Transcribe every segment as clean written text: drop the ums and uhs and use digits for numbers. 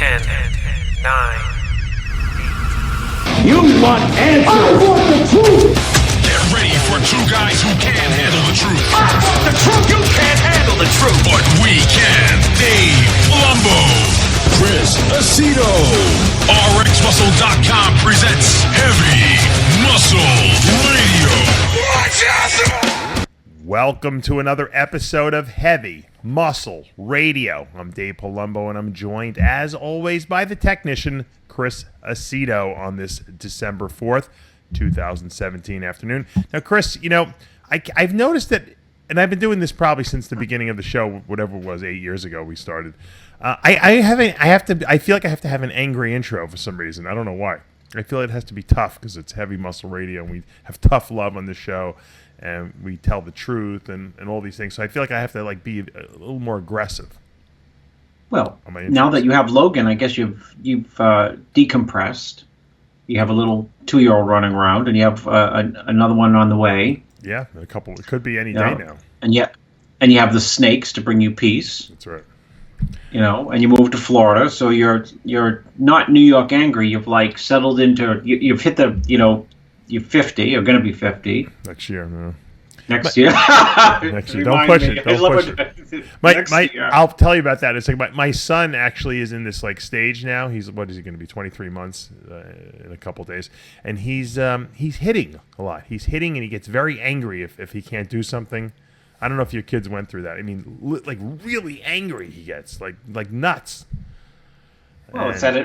10, 9. You want answers? I want the truth! Get ready for two guys who can't handle the truth. I want the truth! You can't handle the truth! But we can. Dave Palumbo, Chris Aceto. RxMuscle.com presents Heavy Muscle Radio. Watch out! Welcome to another episode of Heavy Muscle Radio. I'm Dave Palumbo, and I'm joined, as always, by the technician, Chris Aceto, on this December 4th, 2017 afternoon. Now, Chris, you know, I've noticed that, and I've been doing this probably since the beginning of the show, whatever it was, 8 years ago we started. I feel like I have to have an angry intro for some reason. I don't know why. I feel it has to be tough because it's Heavy Muscle Radio, and we have tough love on the show, and we tell the truth and all these things. So I feel like I have to be a little more aggressive. Well, now that you have Logan, I guess you've decompressed. You have a little 2-year-old running around, and you have another one on the way. Yeah, a couple. It could be any day now. And you have the snakes to bring you peace. That's right. You know, and you moved to Florida, so you're not New York angry. You've settled into. You've hit the. You're 50. You're going to be 50 next year. No. Next year. Next year. Don't push it. I'll tell you about that. It's like my son actually is in this stage now. He's what is he going to be? 23 months in a couple days, and he's hitting a lot. He's hitting, and he gets very angry if he can't do something. I don't know if your kids went through that. I mean, really angry he gets, like nuts. Well, it's that.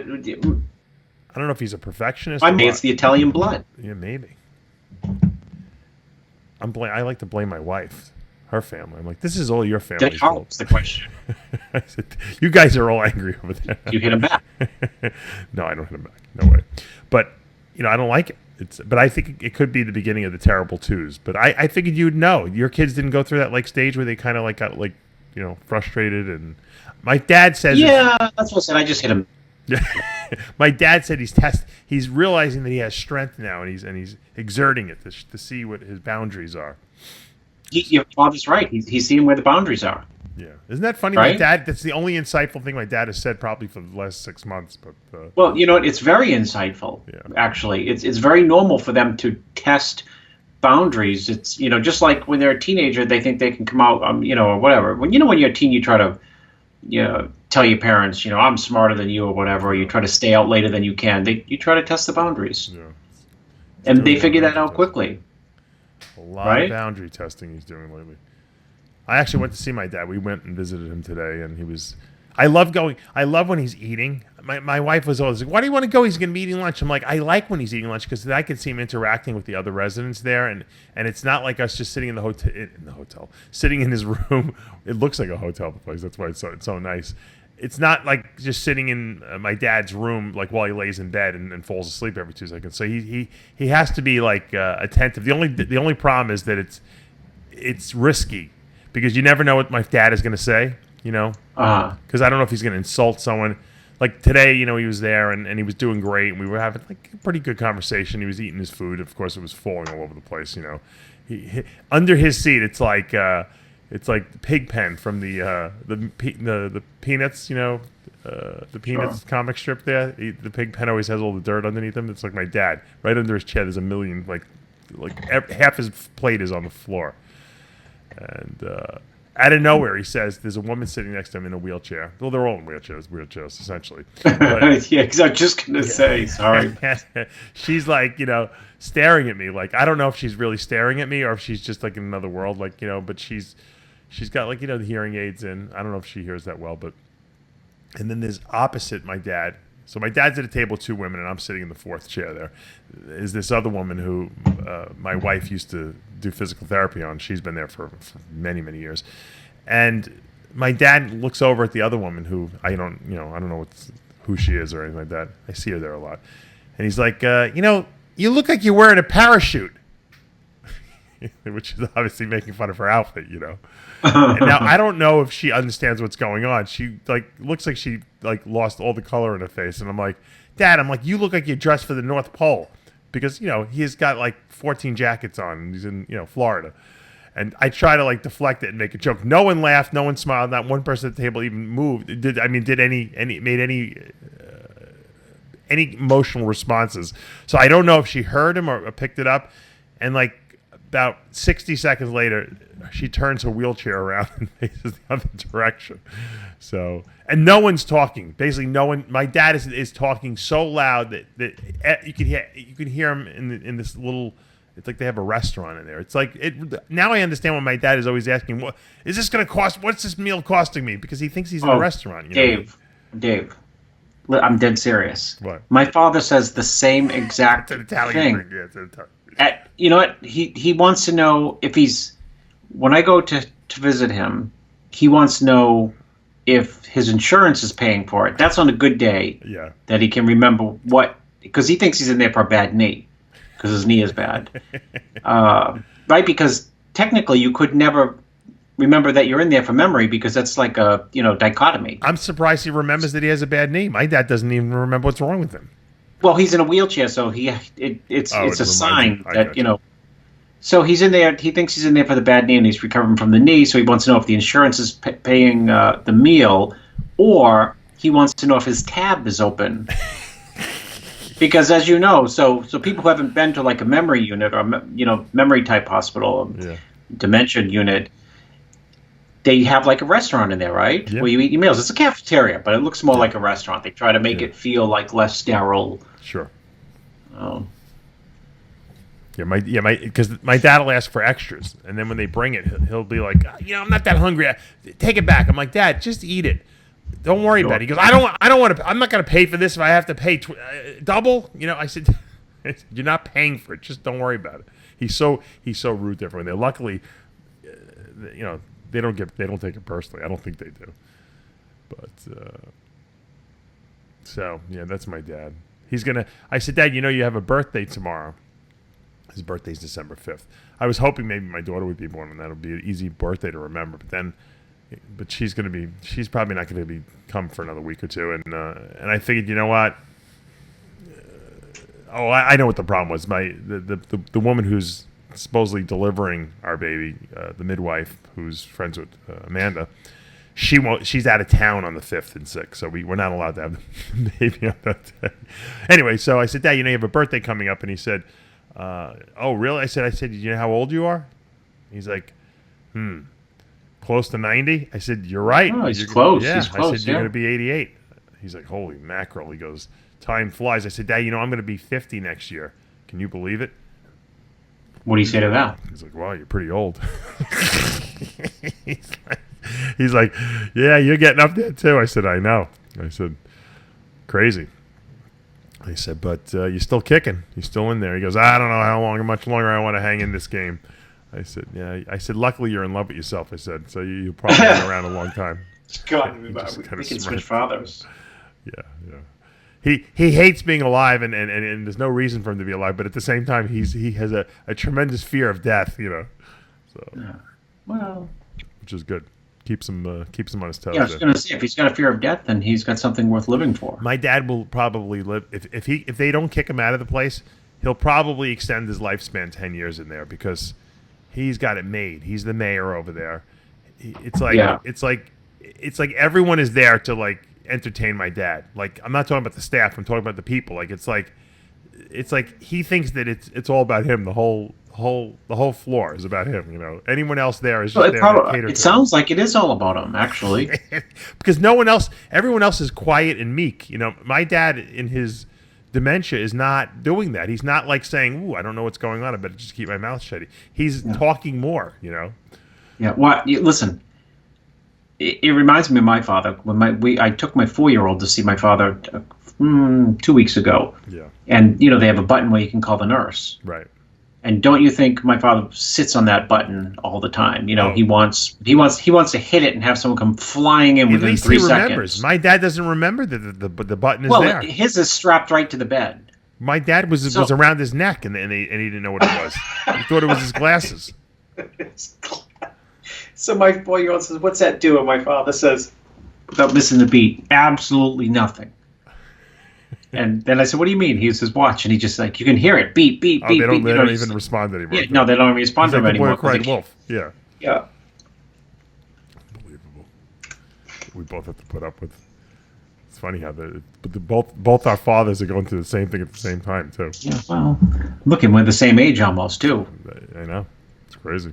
I don't know if he's a perfectionist. I mean, it's the Italian blood. Yeah, maybe. I like to blame my wife, her family. I'm like, this is all your family's fault. That's the question. I said, you guys are all angry over there. You hit him back. No, I don't hit him back. No way. But, I don't like it. But I think it could be the beginning of the terrible twos. But I figured you'd know. Your kids didn't go through that stage where they kind of got frustrated. And my dad says, yeah, that's what I said. I just hit him. My dad said he's realizing that he has strength now, and he's exerting it to see what his boundaries are. Your father's right. He's seeing where the boundaries are. Yeah, isn't that funny? Right? My dad. That's the only insightful thing my dad has said probably for the last 6 months. But well, it's very insightful. Yeah. Actually, it's very normal for them to test boundaries. It's just like when they're a teenager, they think they can come out, or whatever. When you're a teen, you try to, tell your parents, I'm smarter than you or whatever. Or you try to stay out later than you can. You try to test the boundaries. Yeah. And they figure that out quickly. A lot of boundary testing he's doing lately. I actually went to see my dad. We went and visited him today, and he was. I love when he's eating. My wife was always like, "Why do you want to go? He's going to be eating lunch." I'm like, I like when he's eating lunch because I can see him interacting with the other residents there, and it's not like us just sitting in the hotel, sitting in his room. It looks like a hotel place. That's why it's so nice. It's not like just sitting in my dad's room while he lays in bed and falls asleep every 2 seconds. So he has to be attentive. The only problem is that it's risky because you never know what my dad is going to say. Because I don't know if he's going to insult someone. Like today, he was there and he was doing great, and we were having a pretty good conversation. He was eating his food. Of course, it was falling all over the place. He under his seat, it's like the pig pen from the Peanuts. The Peanuts comic strip there. The pig pen always has all the dirt underneath him. It's like my dad. Right under his chair, there's a million half his plate is on the floor, and. Out of nowhere, he says, there's a woman sitting next to him in a wheelchair. Well, they're all in wheelchairs, essentially. But, yeah, because I was just going to say, sorry. She's staring at me. I don't know if she's really staring at me or if she's just in another world, but she's got the hearing aids in. I don't know if she hears that well, but. And then there's opposite my dad. So my dad's at a table with 2 women, and I'm sitting in the 4th chair there. Is this other woman who my wife used to do physical therapy on. She's been there for many, many years. And my dad looks over at the other woman who I don't know who she is or anything like that. I see her there a lot. And he's like, you look like you're wearing a parachute. Which is obviously making fun of her outfit, And now I don't know if she understands what's going on. She looks like she lost all the color in her face, and I'm like, Dad, you look like you're dressed for the North Pole, because he's got 14 jackets on, and he's in Florida. And I try to deflect it and make a joke. No one laughed, no one smiled, not one person at the table even moved. Made any any emotional responses. So I don't know if she heard him or picked it up. And like about 60 seconds later, she turns her wheelchair around and faces the other direction. So, and no one's talking. Basically, no one. My dad is talking so loud that you can hear him in this little. It's like they have a restaurant in there. It's like now I understand why my dad is always asking, "What is this going to cost? What's this meal costing me?" Because he thinks he's in a restaurant. Dave, I'm dead serious. What? My father says the same exact It's an Italian thing. drink. Yeah, it's an Italian. You know what? He wants to know if he's. When I go to visit him, he wants to know if his insurance is paying for it. That's on a good day. Yeah. That he can remember what, because he thinks he's in there for a bad knee, because his knee is bad. Right? Because technically you could never remember that you're in there for memory, because that's like a dichotomy. I'm surprised he remembers that he has a bad knee. My dad doesn't even remember what's wrong with him. Well, he's in a wheelchair, so it's a sign that you. So he's in there. He thinks he's in there for the bad knee, and he's recovering from the knee. So he wants to know if the insurance is paying the meal, or he wants to know if his tab is open. Because, as you know, so people who haven't been to like a memory unit or memory type hospital, dementia unit, they have like a restaurant in there, right? Yeah. Where you eat your meals. It's a cafeteria, but it looks more like a restaurant. They try to make it feel like less sterile. Sure. Oh. Because my dad will ask for extras, and then when they bring it, he'll be like, I'm not that hungry. Take it back. I'm like, Dad, just eat it. Don't worry about it. He goes, I don't want to. I'm not going to pay for this if I have to pay double. I said, you're not paying for it. Just don't worry about it. He's so rude to everyone there. Luckily, they don't take it personally. I don't think they do. But so yeah, that's my dad. I said, Dad, you have a birthday tomorrow. His birthday's December 5th. I was hoping maybe my daughter would be born, and that'll be an easy birthday to remember. But she's probably not going to come for another week or two. And I figured, you know what? I know what the problem was. The woman who's supposedly delivering our baby, the midwife who's friends with Amanda, she's out of town on the 5th and 6th, so we're not allowed to have the baby on that day. Anyway, so I said, Dad, you have a birthday coming up, and he said, oh, really? I said, you know how old you are? He's like, close to 90? I said, you're right. Oh, he's close. Yeah. He's close, I said, you're going to be 88. He's like, holy mackerel. He goes, time flies. I said, Dad, I'm going to be 50 next year. Can you believe it? What do you say to that? He's like, wow, you're pretty old. He's like, yeah, you're getting up there too. I said, I know. I said, crazy. I said, but you're still kicking. You're still in there. He goes, I don't know how much longer I want to hang in this game. I said, yeah. I said, luckily you're in love with yourself. I said, so you'll probably been around a long time. God, we can switch fathers. Yeah. He hates being alive, and there's no reason for him to be alive. But at the same time, he has a tremendous fear of death. So, well, which is good. Keeps him on his toes. Yeah, I was going to say, if he's got a fear of death, then he's got something worth living for. My dad will probably live if they don't kick him out of the place. He'll probably extend his lifespan 10 years in there because he's got it made. He's the mayor over there. It's like everyone is there to like entertain my dad. Like, I'm not talking about the staff. I'm talking about the people. Like, it's like he thinks that it's all about him. The whole floor is about him. Anyone else there is just there to cater to it sounds like it is all about him, actually. Because everyone else is quiet and meek. My dad in his dementia is not doing that. He's not like saying, "Ooh, I don't know what's going on. I better just keep my mouth shut." He's talking more. Yeah. Well, listen. It reminds me of my father. When I took my 4-year-old to see my father 2 weeks ago. Yeah. And they have a button where you can call the nurse. Right. And don't you think my father sits on that button all the time? He wants to hit it and have someone come flying in within 3 seconds. At least he remembers. My dad doesn't remember that the button is there. Well, his is strapped right to the bed. My dad was around his neck, and he didn't know what it was. He thought it was his glasses. So my 4-year-old says, "What's that do?" And my father says, without missing a beat, "Absolutely nothing." And then I said, "What do you mean?" He says, "Watch," and he just you can hear it, beep, beep, beep. They don't even respond anymore. Yeah, no, they don't respond to him anymore. Boy cried wolf. Yeah. Yeah. Unbelievable. We both have to put up with. It's funny how both our fathers are going through the same thing at the same time too. Yeah, well, look, and we're the same age almost too. I know, it's crazy.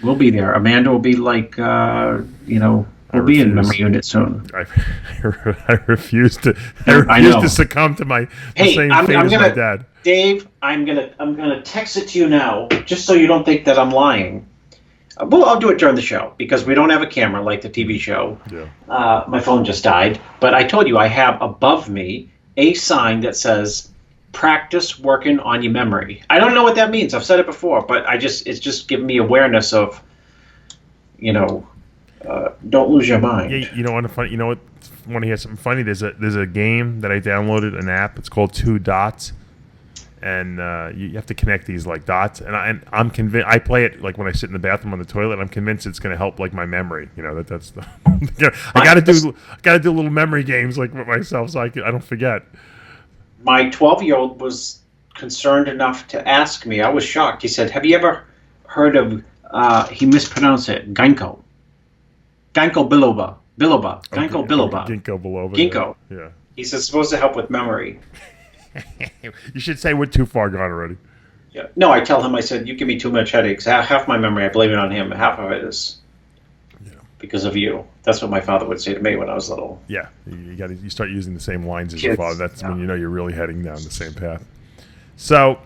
We'll be there. Amanda will be like, we'll be in memory unit soon. I refuse to succumb to the same fate as my dad. Dave, I'm gonna text it to you now, just so you don't think that I'm lying. Well, I'll do it during the show because we don't have a camera like the TV show. Yeah. My phone just died, but I told you I have above me a sign that says "Practice working on your memory." I don't know what that means. I've said it before, but it's just giving me awareness of, don't lose your mind. Yeah, you know what? You know what? Want to hear something funny? There's a game that I downloaded, an app. It's called Two Dots, and you have to connect these like dots. And I'm convinced. I play it like when I sit in the bathroom on the toilet. I'm convinced it's going to help like my memory. That's the. I got to do little memory games like with myself so I don't forget. My 12-year-old was concerned enough to ask me. I was shocked. He said, "Have you ever heard of?" He mispronounced it. Ginkgo biloba. Ginkgo biloba. Ginkgo biloba. Ginkgo. Yeah. He says it's supposed to help with memory. You should say we're too far gone already. Yeah. No, I tell him. I said, "You give me too much headaches. Half my memory, I blame it on him. Half of it is because of you." That's what my father would say to me when I was little. Yeah, you start using the same lines as your father. That's when you know you're really heading down the same path. So,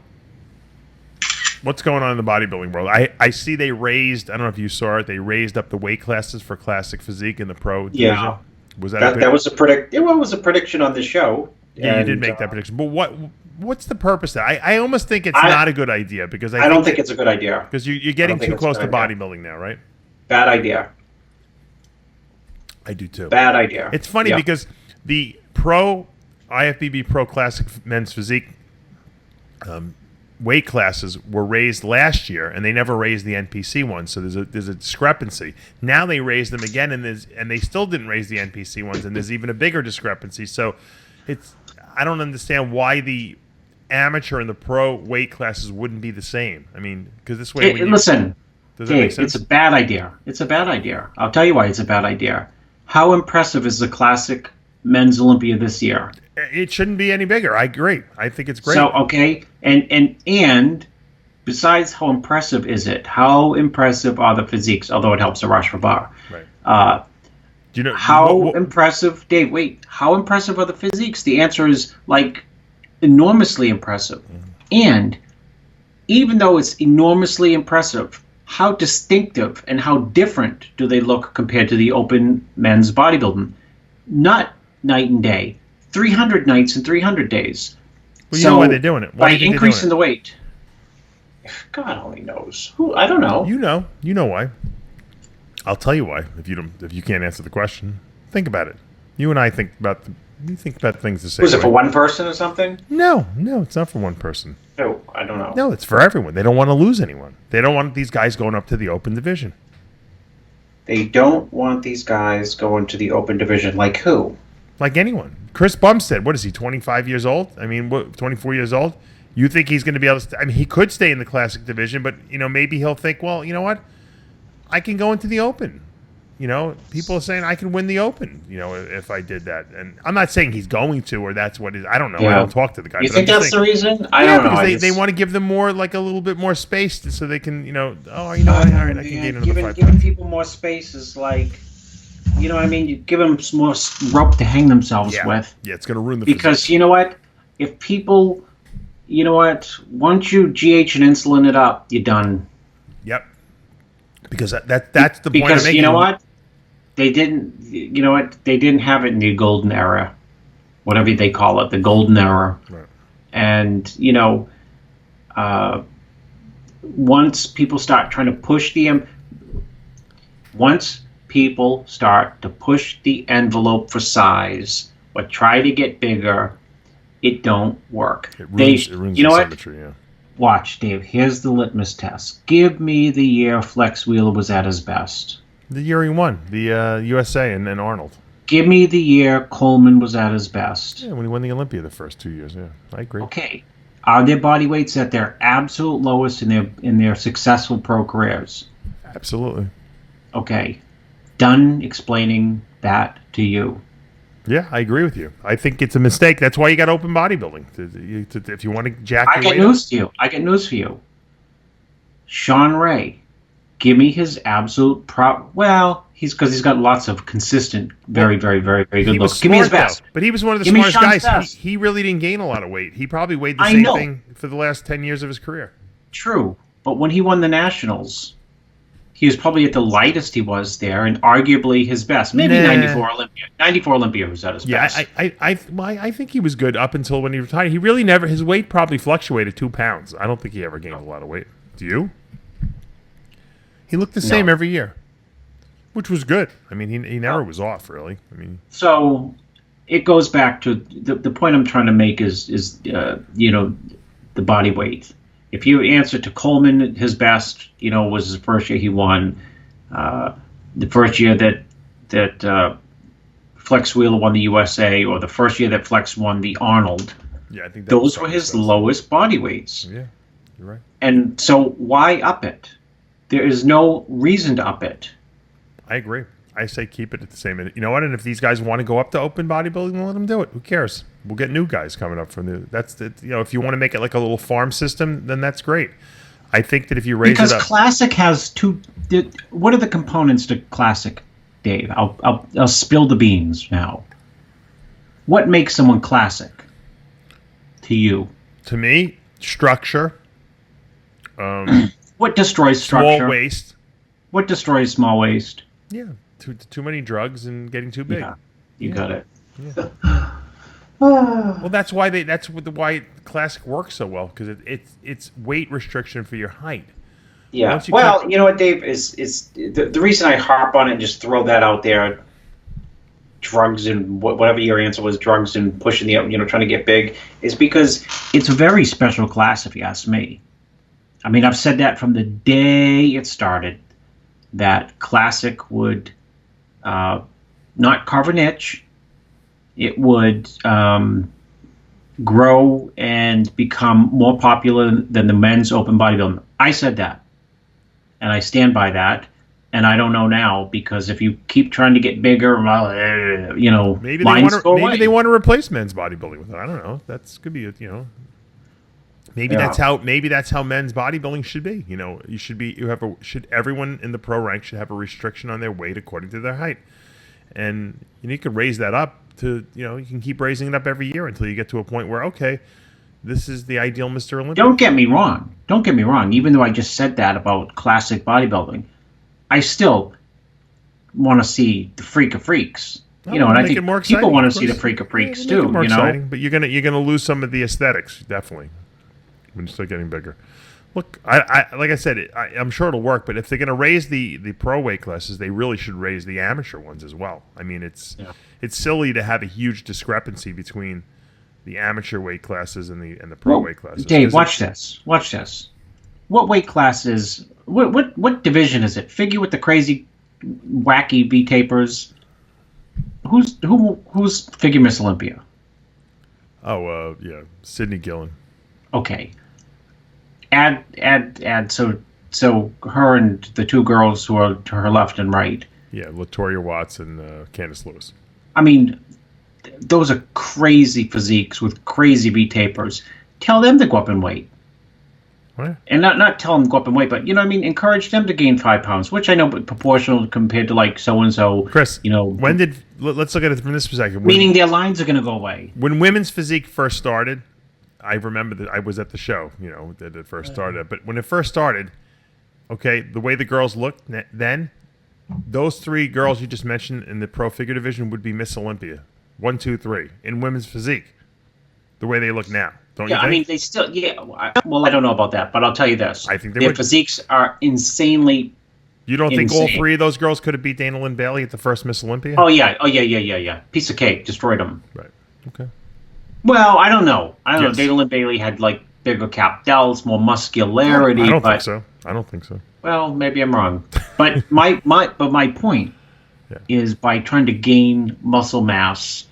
what's going on in the bodybuilding world? I see they raised. I don't know if you saw it. They raised up the weight classes for classic physique in the pro division. Yeah. Was that was a prediction on the show. Yeah, you did make that prediction. But what's the purpose of that? I almost think it's not a good idea because I don't think it's a good idea because you're getting too close to bodybuilding now, right? Bad idea. I do too. Bad idea. It's funny because the IFBB Pro Classic Men's Physique weight classes were raised last year, and they never raised the NPC ones. So there's a discrepancy. Now they raised them again, and they still didn't raise the NPC ones, and there's even a bigger discrepancy. So I don't understand why the amateur and the pro weight classes wouldn't be the same. I mean, because this way, listen, does that make Dave, sense? it's a bad idea. It's a bad idea. I'll tell you why it's a bad idea. How impressive is the Classic Men's Olympia this year? It shouldn't be any bigger. I agree. I think it's great. So okay, and besides how impressive is it? How impressive are the physiques? Although it helps the rush for bar. Right. Do you know how impressive? Dave, wait. How impressive are the physiques? The answer is like enormously impressive. Mm-hmm. And even though it's enormously impressive, how distinctive and how different do they look compared to the open men's bodybuilding? Not night and day. 300 nights and 300 days. Well, you know why they're doing it. By increasing the weight. God only knows. I don't know. You know why. I'll tell you why. If you can't answer the question, think about it. You and I think about things the same way. Was it for one person or something? No, it's not for one person. No, I don't know. No, it's for everyone. They don't want to lose anyone. They don't want these guys going up to the open division. They don't want these guys going to the open division. Like who? Like anyone. Chris Bumstead, what is he, 25 years old? I mean, 24 years old? You think he's going to be able to... he could stay in the classic division, but, maybe he'll think, well, you know what? I can go into the open. People are saying I can win the open, if I did that. And I'm not saying he's going to or that's what it is. I don't know. Yeah. I don't talk to the guy. You think that's the reason? I don't know. Because they want to give them more, like a little bit more space so they can, all right, I can gain another 5 Giving people more space is like... you give them some more rope to hang themselves with. Yeah, it's going to ruin the because physique. You know what? If people, once you GH and insulin it up, you're done. Yep. Because that's the point of because making you know what? They didn't. You know what? They didn't have it in the golden era, whatever they call it, the golden era. Right. And once people start trying to push once people start to push the envelope for size or try to get bigger, it don't work. It ruins the symmetry, yeah. Watch, Dave. Here's the litmus test. Give me the year Flex Wheeler was at his best. The year he won, the USA and Arnold. Give me the year Coleman was at his best. Yeah, when he won the Olympia the first 2 years, yeah. I agree. Okay. Are their body weights at their absolute lowest in their successful pro careers? Absolutely. Okay. Done explaining that to you. Yeah, I agree with you. I think it's a mistake. That's why you got open bodybuilding. If you want to jack I your get weight news for you. I get news for you. Sean Ray, give me his absolute prop. Well, he's got lots of consistent, very, very, very, very good looks. Give me his best. But he was one of the Give me smartest Sean's guys. best. He really didn't gain a lot of weight. He probably weighed the I same know. thing for the last 10 years of his career. True, but when he won the Nationals, he was probably at the lightest he was there, and arguably his best. Maybe Nah. 94 Olympia. 94 Olympia was at his Yeah, best. I think he was good up until when he retired. He really never. His weight probably fluctuated 2 pounds. I don't think he ever gained a lot of weight. Do you? He looked the same every year, which was good. I mean, he never was off really. I mean, So it goes back to the point I'm trying to make is the body weight. If you answer to Coleman, his best, was the first year he won. The first year that Flex Wheeler won the USA, or the first year that Flex won the Arnold. yeah, I think Those were his lowest body weights. Yeah, you're right. And so why up it? There is no reason to up it. I agree. I say keep it at the same. You know what? And if these guys want to go up to open bodybuilding, we'll let them do it. Who cares? We'll get new guys coming up from if you want to make it like a little farm system, then that's great. I think that if you raise Because it up, Classic has two. What are the components to Classic, Dave? I'll spill the beans now. What makes someone Classic to you? to me, structure, What destroys structure? small waist. What destroys small waist? Yeah, too many drugs and getting too big. Yeah, you got it. Well, that's why why Classic works so well, because it's weight restriction for your height. Yeah. Once you Well, cut- you know what, Dave, is the reason I harp on it and just throw that out there. Drugs and whatever your answer was, drugs and pushing trying to get big, is because it's a very special class, if you ask me. I mean, I've said that from the day it started, that Classic would not carve a niche. It would grow and become more popular than the men's open bodybuilding. I said that, and I stand by that. And I don't know now, because if you keep trying to get bigger, well, maybe lines go away. they want to replace men's bodybuilding with it. I don't know. That's could be maybe Yeah. that's how men's bodybuilding should be. Should everyone in the pro rank should have a restriction on their weight according to their height, and you could raise that up to you can keep raising it up every year until you get to a point where okay, this is the ideal Mr. Olympia. Don't get me wrong. Even though I just said that about Classic bodybuilding, I still want to see the freak of freaks. And I make think it more people exciting, want to of see the course. freak of freaks Yeah, make too. it more exciting, but you're gonna lose some of the aesthetics definitely when you start getting bigger. Look, I like I said, I'm sure it'll work, but if they're gonna raise the pro weight classes, they really should raise the amateur ones as well. I mean, it's silly to have a huge discrepancy between the amateur weight classes and the pro weight classes. Dave, watch this. What weight class is? What division is it? Figure with the crazy, wacky V tapers. Who's Figure Miss Olympia? Oh, yeah, Sydney Gillen. Okay. Add. So her and the two girls who are to her left and right. Yeah, Latoya Watts and Candice Lewis. I mean, those are crazy physiques with crazy V tapers. Tell them to go up in weight. What? And not tell them to go up in weight, but encourage them to gain 5 pounds, which I know proportional compared to like so and so. Chris, let's look at it from this perspective. Meaning their lines are going to go away. When women's physique first started, I remember that I was at the show, that it first started. But when it first started, okay, the way the girls looked then, those 3 girls you just mentioned in the pro figure division would be Miss Olympia. 1, 2, 3 in women's physique. The way they look now, don't you think? I mean, they still, well, I don't know about that, but I'll tell you this. I think their physiques are insanely. You don't think insane. all 3 of those girls could have beat Dana Lynn Bailey at the first Miss Olympia? Oh yeah. Piece of cake, destroyed them. Right. Okay. Well, I don't know. Dana Lynn Bailey had like bigger cap delts, more muscularity. I don't think so. Well, maybe I'm wrong. But my point is by trying to gain muscle mass,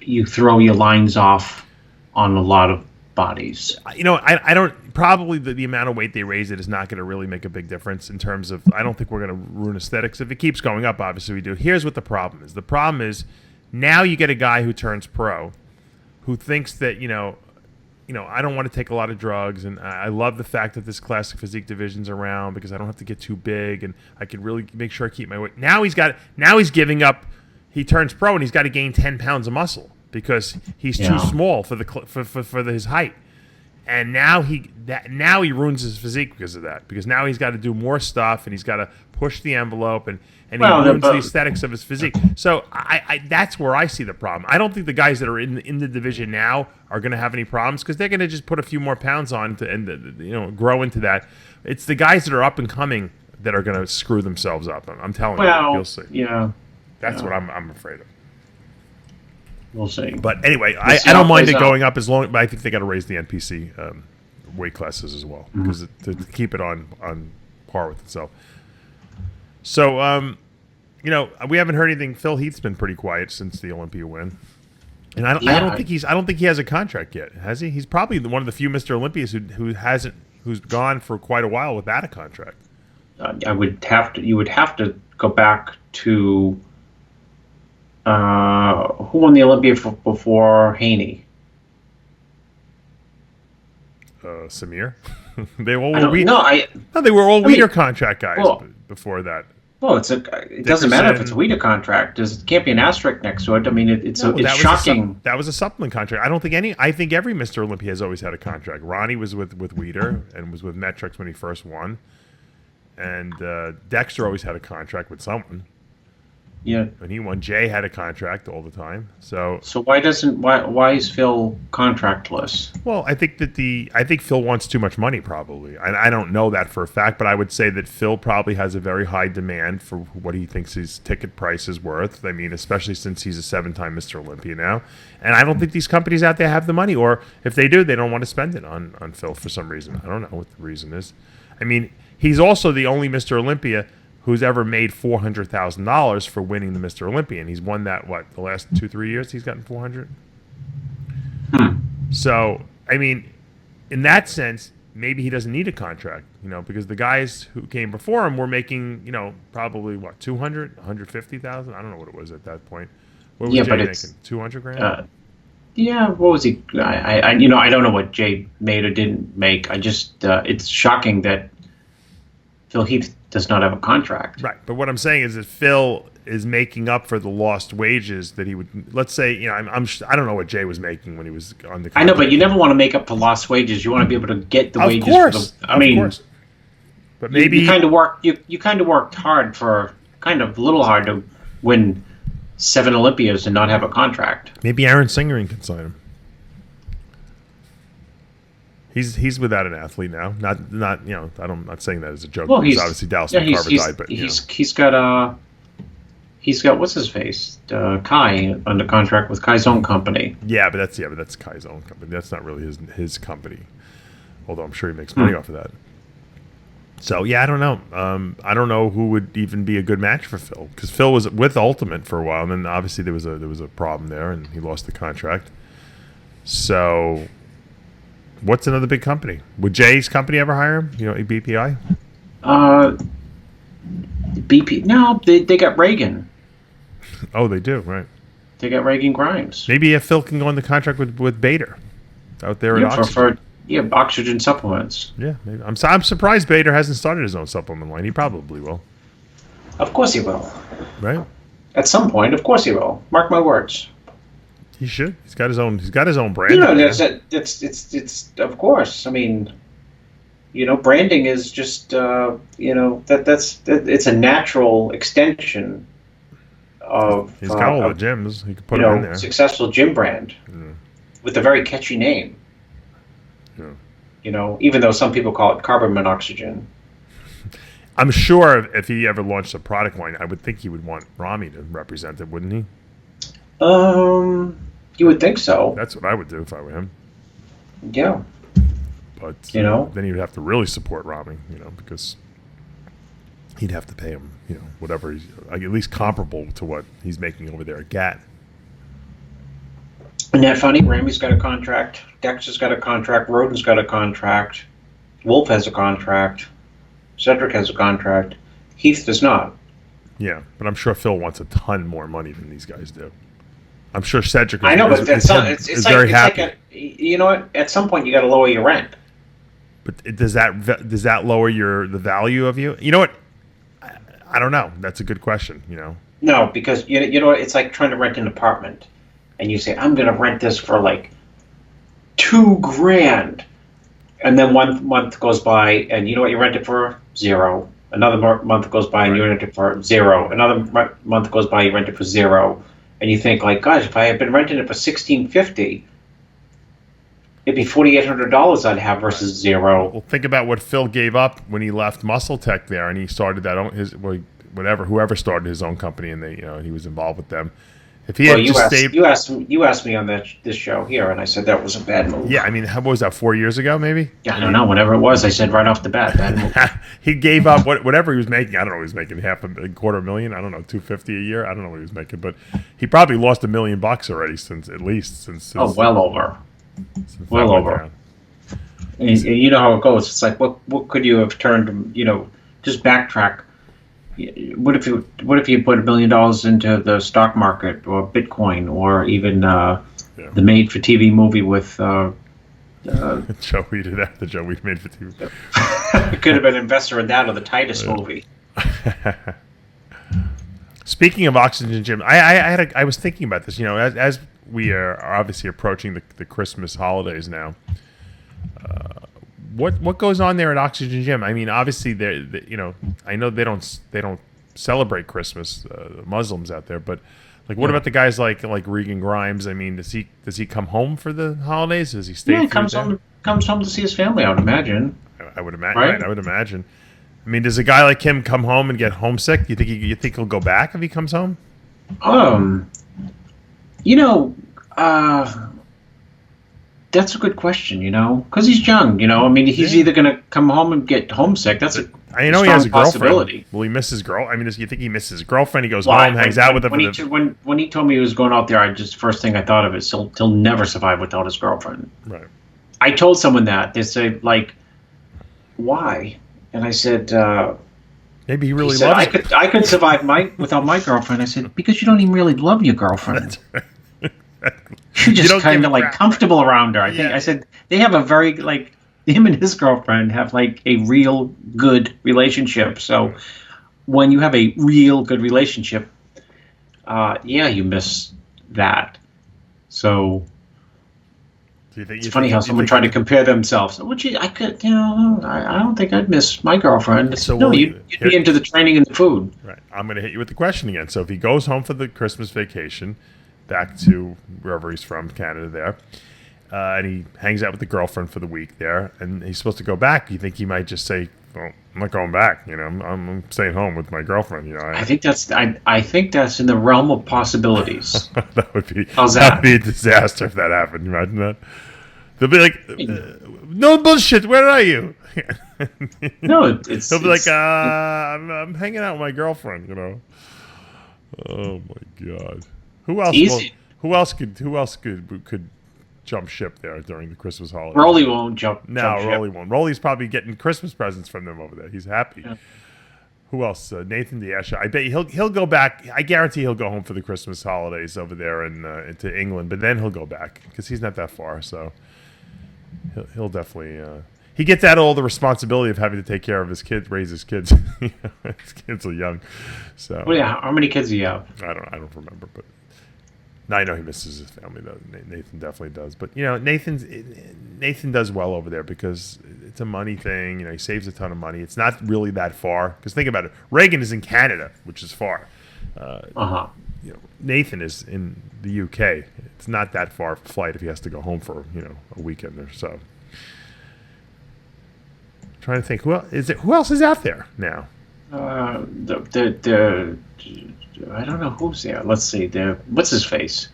you throw your lines off on a lot of bodies. I don't, probably the amount of weight they raise it is not going to really make a big difference in terms of, I don't think we're going to ruin aesthetics. If it keeps going up, obviously we do. Here's what the problem is. The problem is now you get a guy who turns pro who thinks that, I don't want to take a lot of drugs, and I love the fact that this classic physique division's around because I don't have to get too big, and I can really make sure I keep my weight. Now he's giving up. He turns pro, and he's got to gain 10 pounds of muscle because he's too small for his height. And now he ruins his physique because of that. Because now he's got to do more stuff, and he's got to push the envelope, and he ruins the aesthetics of his physique. So I that's where I see the problem. I don't think the guys that are in the division now are going to have any problems because they're going to just put a few more pounds on and grow into that. It's the guys that are up and coming that are going to screw themselves up. I'm telling you, you'll see. Yeah, that's what I'm afraid of. We'll see. But anyway, I don't mind it going up as long. But I think they got to raise the NPC weight classes as well because to keep it on par with itself. So, we haven't heard anything. Phil Heath's been pretty quiet since the Olympia win, and I don't think he has a contract yet, has he? He's probably one of the few Mr. Olympias who's gone for quite a while without a contract. You would have to go back to who won the Olympia before Haney? Samir. They were all Weider contract guys before that. Well, it doesn't matter if it's a Weider contract. It can't be an asterisk next to it. I mean, it's shocking. That was a supplement contract. I think every Mr. Olympia has always had a contract. Ronnie was with Weider and was with Metrics when he first won, and Dexter always had a contract with someone. Yeah. When he won, Jay had a contract all the time. So why is Phil contractless? Well, I think Phil wants too much money probably. I don't know that for a fact, but I would say that Phil probably has a very high demand for what he thinks his ticket price is worth. I mean, especially since he's a 7-time Mr. Olympia now. And I don't think these companies out there have the money, or if they do, they don't want to spend it on Phil for some reason. I don't know what the reason is. I mean, he's also the only Mr. Olympia who's ever made $400,000 for winning the Mr. Olympia. And he's won that, the last 2-3 years he's gotten $400,000? So, I mean, in that sense, maybe he doesn't need a contract, because the guys who came before him were making, probably, $200,000, $150,000? I don't know what it was at that point. What was Jay making? $200,000? Yeah, what was he? I don't know what Jay made or didn't make. It's shocking that Phil Heath does not have a contract. Right, but what I'm saying is that Phil is making up for the lost wages that he would. Let's say, I don't know what Jay was making when he was on the contract. I know, but you never want to make up for lost wages. You want to be able to get the wages. Of course. But maybe you kind of worked. You kind of worked hard a little hard to win 7 Olympias and not have a contract. Maybe Aaron Singering can sign him. He's without an athlete now. Not I'm not saying that as a joke. Well, because obviously Dallas McCarver died, but he's got what's his face, Kai, under contract with Kai's own company. Yeah, but that's Kai's own company. That's not really his company. Although I'm sure he makes money off of that. So yeah, I don't know. I don't know who would even be a good match for Phil, because Phil was with Ultimate for a while, and then obviously there was a problem there, and he lost the contract. So. What's another big company? Would Jay's company ever hire him? BPI? BP? No, they got Reagan. Oh, they do, right. They got Reagan Grimes. Maybe if Phil can go on the contract with Bader out there at Oxygen. For oxygen supplements. Yeah, maybe. I'm surprised Bader hasn't started his own supplement line. He probably will. Of course he will. Right? At some point, of course he will. Mark my words. He should. He's got his own brand. It's of course. I mean, branding is just it's a natural extension of. He's got all the gyms. He could put them in there. Successful gym brand with a very catchy name. Yeah. Even though some people call it carbon monoxygen. I'm sure if he ever launched a product line, I would think he would want Rami to represent it, wouldn't he? You would think so. That's what I would do if I were him. Yeah. But then he would have to really support Rami, because he'd have to pay him, whatever he's at least comparable to what he's making over there at GAT. Isn't that funny? Ramey's got a contract. Dexter's got a contract. Roden's got a contract. Wolf has a contract. Cedric has a contract. Heath does not. Yeah, but I'm sure Phil wants a ton more money than these guys do. I'm sure Cedric I know, but that's is very happy. Like you know what? At some point, you got to lower your rent. But does that lower the value of you? You know what? I don't know. That's a good question. You know. No, because you know what? It's like trying to rent an apartment, and you say, "I'm going to rent this for like $2,000," and then 1 month goes by, and you know what? You rent it for $0. Another month goes by, and you rent it for $0. Another month goes by, you rent it for $0. And you think, like, gosh, if I had been renting it for $1,650, it'd be $4,800 I'd have versus $0. Well, think about what Phil gave up when he left Muscle Tech there, and he started whoever started his own company, and he was involved with them. If he had stayed, you asked me on this show here, and I said that was a bad move. Yeah, I mean, what was that, 4 years ago, maybe? Yeah, I don't know. Whatever it was, I said right off the bat, bad move. He gave up whatever he was making. I don't know. He was making $250,000. I don't know, $250,000 a year. I don't know what he was making, but he probably lost $1 million already since. Well over. Well over. And you know how it goes. It's like, what could you have turned? Just backtrack. What if you put $1 million into the stock market or Bitcoin or even the made-for-TV movie with Joey did that. The Joey made for TV. You could have been an investor in that or the Titus movie. Speaking of Oxygen Gym, I was thinking about this. As we are obviously approaching the Christmas holidays now. What goes on there at Oxygen Gym? I mean, obviously, I know they don't celebrate Christmas, the Muslims out there, but what about the guys like Regan Grimes? I mean, does he come home for the holidays? Does he stay? Yeah, comes home to see his family. I would imagine. I would imagine. Right? I would imagine. I mean, does a guy like him come home and get homesick? You think he'll go back if he comes home? That's a good question, because he's young, I mean, he's either going to come home and get homesick. That's I know he has a girlfriend. Will he miss his girl? I mean, do you think he misses his girlfriend? He goes home, hangs out with her. When he told me he was going out there, first thing I thought of is he'll never survive without his girlfriend. Right. I told someone that. They said, why? And I said, maybe he really loves it. I could survive without my girlfriend. I said, because you don't even really love your girlfriend. You're just kind of comfortable around her. I said they have a very him and his girlfriend have a real good relationship. So when you have a real good relationship, you miss that. So it's funny how someone tried to compare themselves. Which I could, I don't think I'd miss my girlfriend. So no, you'd be into the training and the food. Right. I'm going to hit you with the question again. So if he goes home for the Christmas vacation, back to wherever he's from, Canada there, and he hangs out with the girlfriend for the week there, and he's supposed to go back, you think he might just say, well, I'm not going back, I'm staying home with my girlfriend, I think that's in the realm of possibilities. That would be a disaster if that happened. Imagine that. They'll be like, no bullshit, where are you? No, he'll be like, I'm hanging out with my girlfriend, Oh my God. Who else could jump ship there during the Christmas holiday? Rolly won't jump. No, Rolly won't. Rolly's probably getting Christmas presents from them over there. He's happy. Yeah. Who else? Nathan Diasha. I bet he'll go back. I guarantee he'll go home for the Christmas holidays over there into England. But then he'll go back because he's not that far. So he'll definitely. He gets out of all the responsibility of having to take care of his kids, raise his kids. His kids are young. So. Well, yeah. How many kids do you have? I don't remember, but. No, I know he misses his family, though. Nathan definitely does. But, Nathan does well over there because it's a money thing. He saves a ton of money. It's not really that far. Because think about it. Reagan is in Canada, which is far. Nathan is in the UK. It's not that far of a flight if he has to go home for, a weekend or so. I'm trying to think. Who else is out there now? I don't know who's there. Let's see. What's his face?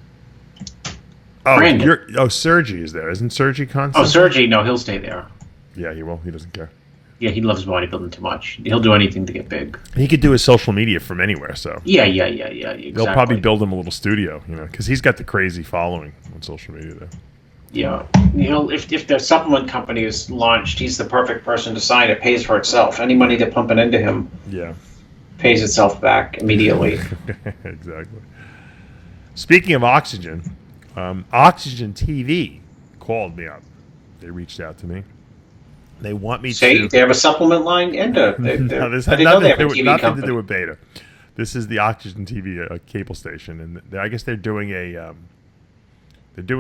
Brandon. Sergi is there. Isn't Sergi constant? Oh, Sergi. No, he'll stay there. Yeah, he will. He doesn't care. Yeah, he loves bodybuilding too much. He'll do anything to get big. He could do his social media from anywhere, so Yeah, exactly. they'll probably build him a little studio, because he's got the crazy following on social media there. Yeah, if the supplement company is launched, he's the perfect person to sign. It pays for itself. Any money they're pumping into him, pays itself back immediately. Exactly. Speaking of Oxygen, Oxygen TV called me up. They reached out to me. They want me to. They have a supplement line and no, this had nothing to do with Beta. This is the Oxygen TV cable station, and I guess they're doing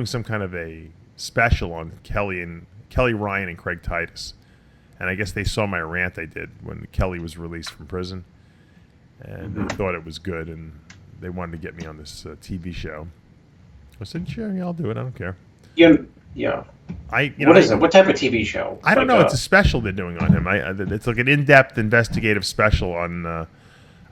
some kind of a special on Kelly Ryan and Craig Titus, and I guess they saw my rant I did when Kelly was released from prison, and they thought it was good, and they wanted to get me on this TV show. I said, sure, yeah, I'll do it. I don't care. Yeah. What is it? What type of TV show? I don't know. It's a special they're doing on him. It's like an in-depth investigative special on.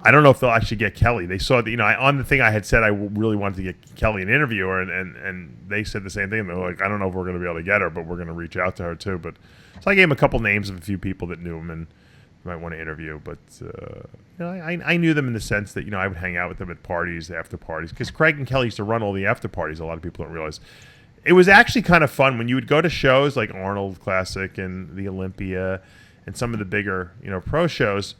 I don't know if they'll actually get Kelly. They saw that on the thing I had said I really wanted to get Kelly an interviewer, and they said the same thing. They're like, I don't know if we're going to be able to get her, but we're going to reach out to her too. But so I gave him a couple names of a few people that knew him and might want to interview. But I knew them in the sense that I would hang out with them at parties, after parties, because Craig and Kelly used to run all the after parties. A lot of people don't realize. It was actually kind of fun when you would go to shows like Arnold Classic and the Olympia and some of the bigger, pro shows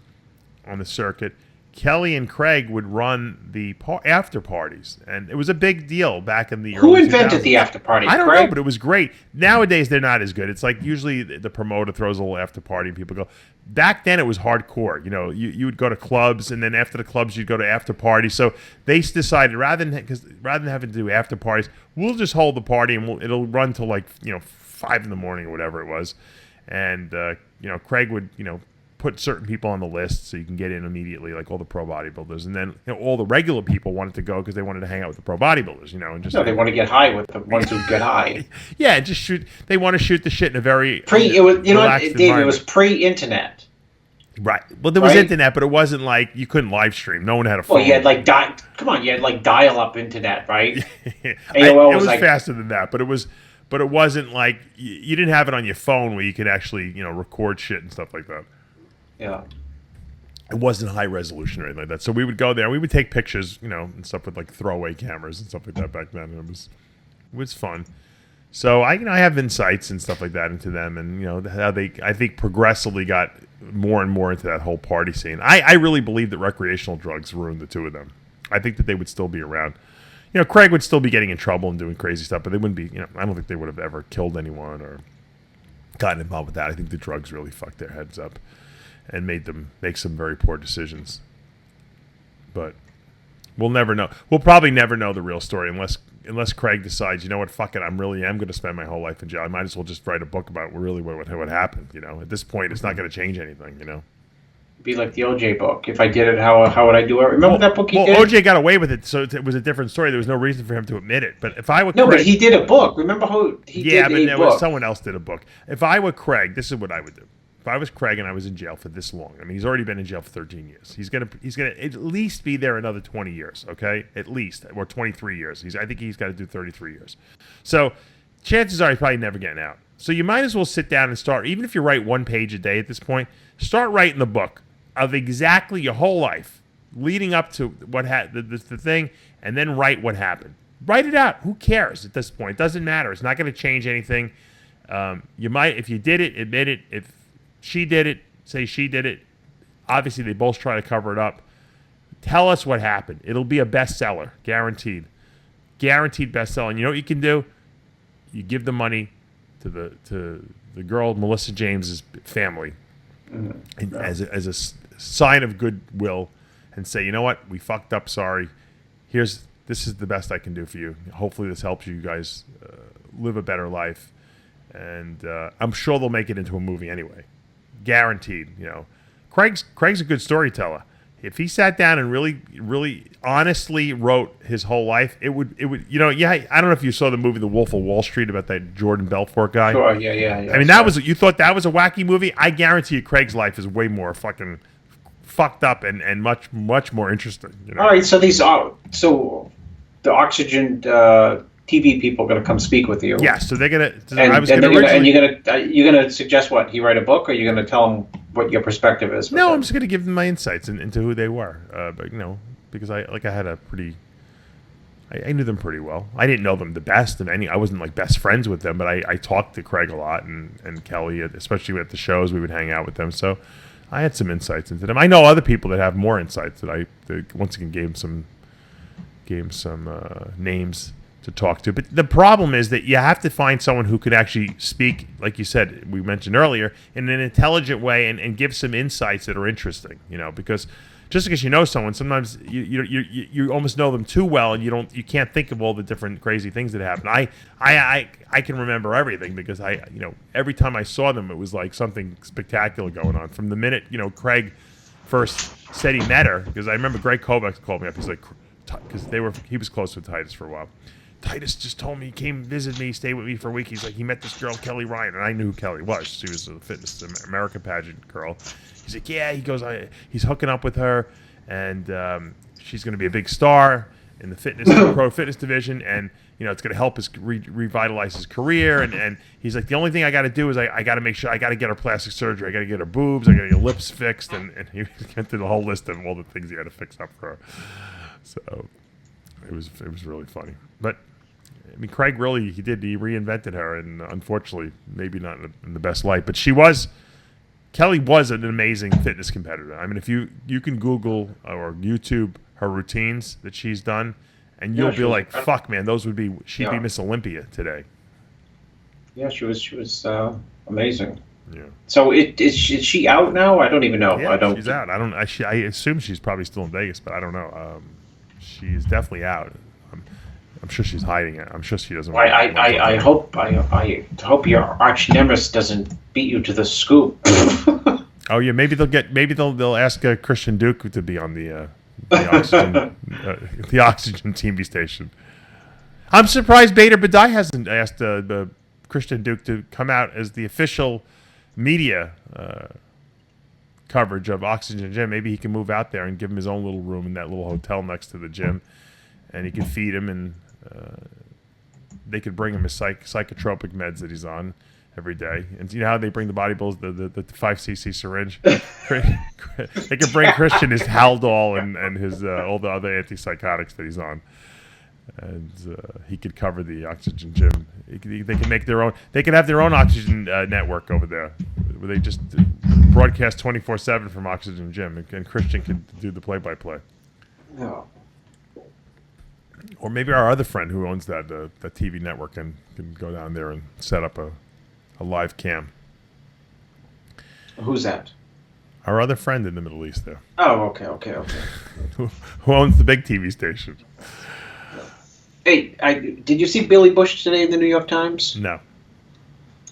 on the circuit. Kelly and Craig would run the after parties, and it was a big deal back in the early 2000s. Who invented the after party? I don't know, but it was great. Nowadays, they're not as good. It's like usually the promoter throws a little after party, and people go. Back then, it was hardcore. You would go to clubs, and then after the clubs, you'd go to after parties. So they decided rather than having to do after parties, we'll just hold the party, and it'll run till 5 in the morning or whatever it was. And Craig would put certain people on the list so you can get in immediately, like all the pro bodybuilders, and then all the regular people wanted to go because they wanted to hang out with the pro bodybuilders, and just they want to get high with the ones who get high. Yeah, just shoot. They want to shoot the shit in a very it was pre-internet. Right. Well, there was internet, but it wasn't like you couldn't live stream. No one had a phone. Well, you had you had dial-up internet, right? It was faster than that, but it wasn't like you didn't have it on your phone where you could actually record shit and stuff like that. Yeah. It wasn't high resolution or anything like that. So we would go there. We would take pictures, and stuff with throwaway cameras and stuff like that back then. And it was fun. So I have insights and stuff like that into them, and how they I think progressively got more and more into that whole party scene. I really believe that recreational drugs ruined the two of them. I think that they would still be around. Craig would still be getting in trouble and doing crazy stuff, but they wouldn't be. I don't think they would have ever killed anyone or gotten involved with that. I think the drugs really fucked their heads up and made them make some very poor decisions. But we'll never know. We'll probably never know the real story unless Craig decides, fuck it, I really am going to spend my whole life in jail. I might as well just write a book about really what happened. At this point, it's not going to change anything. Be like the OJ book. If I did it, how would I do it? Remember that book he did? OJ got away with it, so it was a different story. There was no reason for him to admit it. But if I were Craig, but he did a book. Remember how he did a book? Yeah, but someone else did a book. If I were Craig, this is what I would do. If I was Craig and I was in jail for this long, he's already been in jail for 13 years. He's gonna at least be there another 20 years, okay? At least, or 23 years. I think he's got to do 33 years. So chances are he's probably never getting out. So you might as well sit down and start, even if you write 1 page a day at this point, start writing the book of exactly your whole life leading up to the thing, and then write what happened. Write it out. Who cares at this point? It doesn't matter. It's not going to change anything. You might, if you did it, admit it. If she did it, say she did it. Obviously, they both try to cover it up. Tell us what happened. It'll be a bestseller, guaranteed. Guaranteed bestseller. And you know what you can do? You give the money to the girl, Melissa James's family, as a sign of goodwill, and say, you know what? We fucked up. Sorry. This is the best I can do for you. Hopefully, this helps you guys live a better life. And I'm sure they'll make it into a movie anyway. Guaranteed. Craig's a good storyteller. If he sat down and really, really honestly wrote his whole life, it would. Yeah. I don't know if you saw the movie The Wolf of Wall Street about that Jordan Belfort guy. Sure. Yeah. I mean, you thought that was a wacky movie. I guarantee you, Craig's life is way more fucking fucked up and much more interesting. All right. So the Oxygen TV people are going to come speak with you. Yeah, so they're gonna. And you're gonna suggest what he write a book, or you're gonna tell them what your perspective is? No, I'm just gonna give them my insights into who they were. But because I knew them pretty well. I didn't know them the best of any. I wasn't like best friends with them, but I talked to Craig a lot and Kelly, especially at the shows. We would hang out with them, so I had some insights into them. I know other people that have more insights that once again gave them some names to talk to. But the problem is that you have to find someone who could actually speak, like you said, we mentioned earlier, in an intelligent way and give some insights that are interesting. Because just because you know someone, sometimes you almost know them too well, and you can't think of all the different crazy things that happen. I can remember everything because every time I saw them, it was like something spectacular going on. From the minute Craig first said he met her, because I remember Greg Kovacs called me up. He's like, because he was close with Titus for a while. Titus just told me he came visit me, stayed with me for a week. He's like, he met this girl, Kelly Ryan, and I knew who Kelly was. She was a Fitness America pageant girl. He's like, yeah. He goes, he's hooking up with her, and she's going to be a big star in the pro fitness division, and it's going to help us revitalize his career. And he's like, the only thing I got to do is I got to make sure I got to get her plastic surgery. I got to get her boobs. I got to get her lips fixed, and he went through the whole list of all the things he had to fix up for her. So it was really funny, but. I mean, Craig really, he reinvented her, and unfortunately, maybe not in the best light, but Kelly was an amazing fitness competitor. I mean, if you can Google or YouTube her routines that she's done, and you'll be like, fuck, man, she'd be Miss Olympia today. Yeah, she was amazing. Yeah. So is she out now? I don't even know. Yeah, she's out. I assume she's probably still in Vegas, but I don't know. She's definitely out. I'm sure she's hiding it. I'm sure she doesn't. I hope your arch nemesis doesn't beat you to the scoop. Oh yeah, maybe they'll ask Christian Duke to be on the oxygen TV station. I'm surprised Bader Badai hasn't asked Christian Duke to come out as the official media coverage of Oxygen Gym. Maybe he can move out there and give him his own little room in that little hotel next to the gym, and he can feed him, and they could bring him his psychotropic meds that he's on every day. And you know how they bring the bodybuilders the 5cc syringe? They could bring Christian his Haldol and his all the other antipsychotics that he's on, and he could cover the Oxygen Gym. They can make their own. They could have their own Oxygen network over there, where they just broadcast 24/7 from Oxygen Gym, and Christian could do the play-by-play. Yeah. Or maybe our other friend who owns that TV network can go down there and set up a live cam. Who's that? Our other friend in the Middle East there. Oh, okay. who owns the big TV station. Hey, did you see Billy Bush today in the New York Times? No.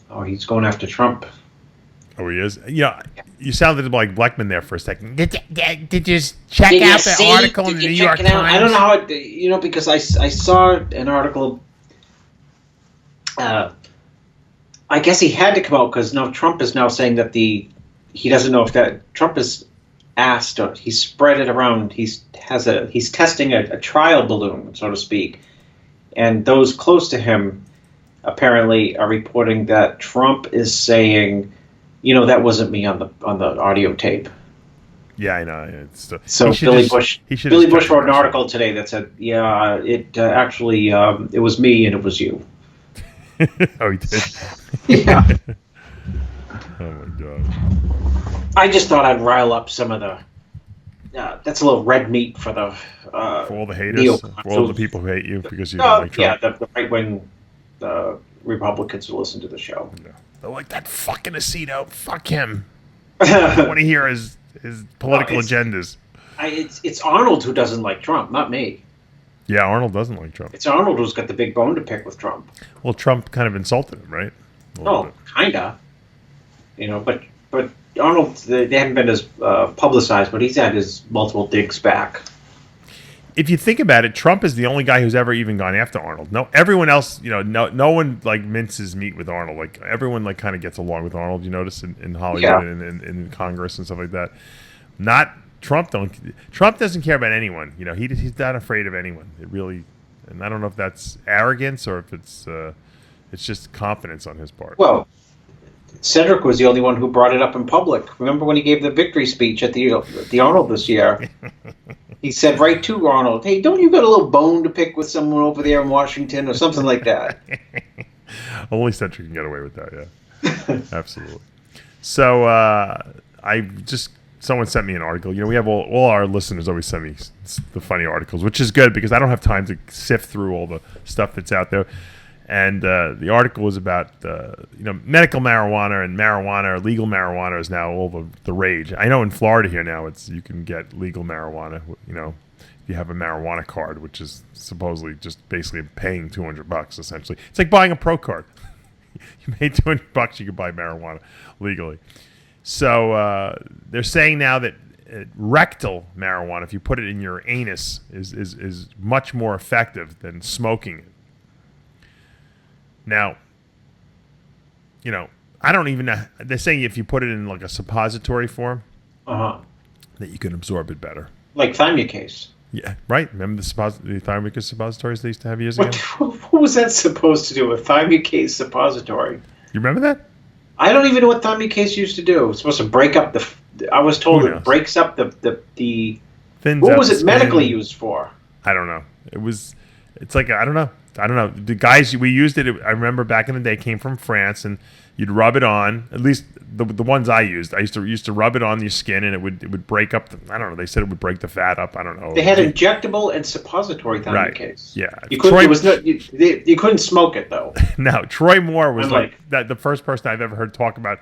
Oh, he's going after Trump. Oh, he is? Yeah, you sounded like Blackman there for a second. Did you check out the article in the New York Times? I don't know how it, because I saw an article. I guess he had to come out because now Trump is now saying that he doesn't know if that Trump is asked, or he spread it around. He's testing a trial balloon, so to speak, and those close to him apparently are reporting that Trump is saying, that wasn't me on the audio tape. Yeah, I know. So Billy Bush wrote an article today that said, "Yeah, it actually it was me and it was you." Oh, he did. Yeah. Oh my God. I just thought I'd rile up some of the. That's a little red meat for the. For all the haters, for all the people who hate you because you don't like Trump. Yeah, the right wing Republicans who listen to the show. Yeah. They're like, that fucking Aceto. Fuck him. I don't want to hear his political agendas. It's Arnold who doesn't like Trump, not me. Yeah, Arnold doesn't like Trump. It's Arnold who's got the big bone to pick with Trump. Well, Trump kind of insulted him, right? Oh, kinda. But Arnold, they haven't been as publicized, but he's had his multiple digs back. If you think about it, Trump is the only guy who's ever even gone after Arnold. No, everyone else, no one like minces meat with Arnold. Like everyone like kind of gets along with Arnold. You notice in Hollywood and in Congress and stuff like that. Not Trump. Trump doesn't care about anyone. He's not afraid of anyone. and I don't know if that's arrogance or if it's just confidence on his part. Well, Cedric was the only one who brought it up in public. Remember when he gave the victory speech at the Arnold this year? He said right to Arnold, "Hey, don't you got a little bone to pick with someone over there in Washington or something like that?" Only Cedric can get away with that, yeah. Absolutely. So someone sent me an article. You know, we have all our listeners always send me the funny articles, which is good because I don't have time to sift through all the stuff that's out there. And the article was about medical marijuana and marijuana, or legal marijuana is now all the rage. I know in Florida here now you can get legal marijuana. You know, if you have a marijuana card, which is supposedly just basically paying $200 essentially. It's like buying a pro card. You pay $200, you can buy marijuana legally. So they're saying now that rectal marijuana, if you put it in your anus, is much more effective than smoking it. Now, you know, I don't even know. They're saying if you put it in like a suppository form, that you can absorb it better. Like Thymucase. Yeah, right. Remember the Thymucase suppositories they used to have years ago? What was that supposed to do? A Thymucase suppository? You remember that? I don't even know what Thymucase used to do. It's supposed to break up I was told it breaks up the Thins what out was the it skin. medically used for? I don't know. It's like, I don't know. The guys, we used it, I remember back in the day, came from France, and you'd rub it on, at least the ones I used. I used to rub it on your skin, and it would break up, I don't know, they said it would break the fat up, I don't know. They had injectable and suppository Thymucase. Right, yeah. You couldn't smoke it, though. No, Troy Moore was Unlike, the first person I've ever heard talk about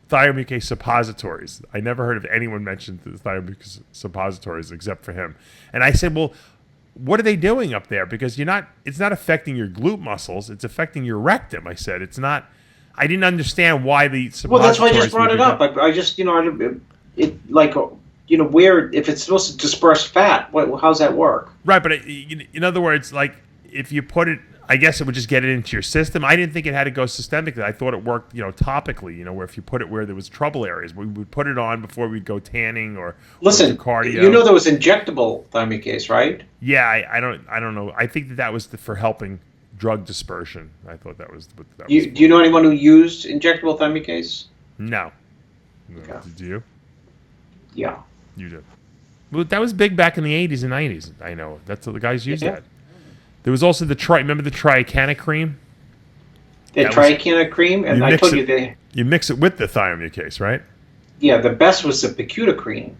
Thymucase suppositories. I never heard of anyone mention the Thymucase suppositories except for him. And I said, well, what are they doing up there? Because it's not affecting your glute muscles. It's affecting your rectum. I said, it's not. I didn't understand why the suppositories. Well, that's why I just brought it up. I just, where, if it's supposed to disperse fat, how's that work? Right, but in other words, like if you put it, I guess it would just get it into your system. I didn't think it had to go systemically. I thought it worked, topically, where if you put it where there was trouble areas, we would put it on before we'd go tanning or listen, cardio. You know there was injectable Thymucase, right? Yeah, I don't know. I think that was for helping drug dispersion. I thought that was what that was. Do you know anyone who used injectable Thymucase? No. Okay. Did you? Yeah. You did. Well, that was big back in the 80s and 90s. I know. That's what the guys used that. There was also remember the Triacana cream? The Triacana cream, and I told you you mix it with the Thymucase, right? Yeah, the best was the Pecutacreme.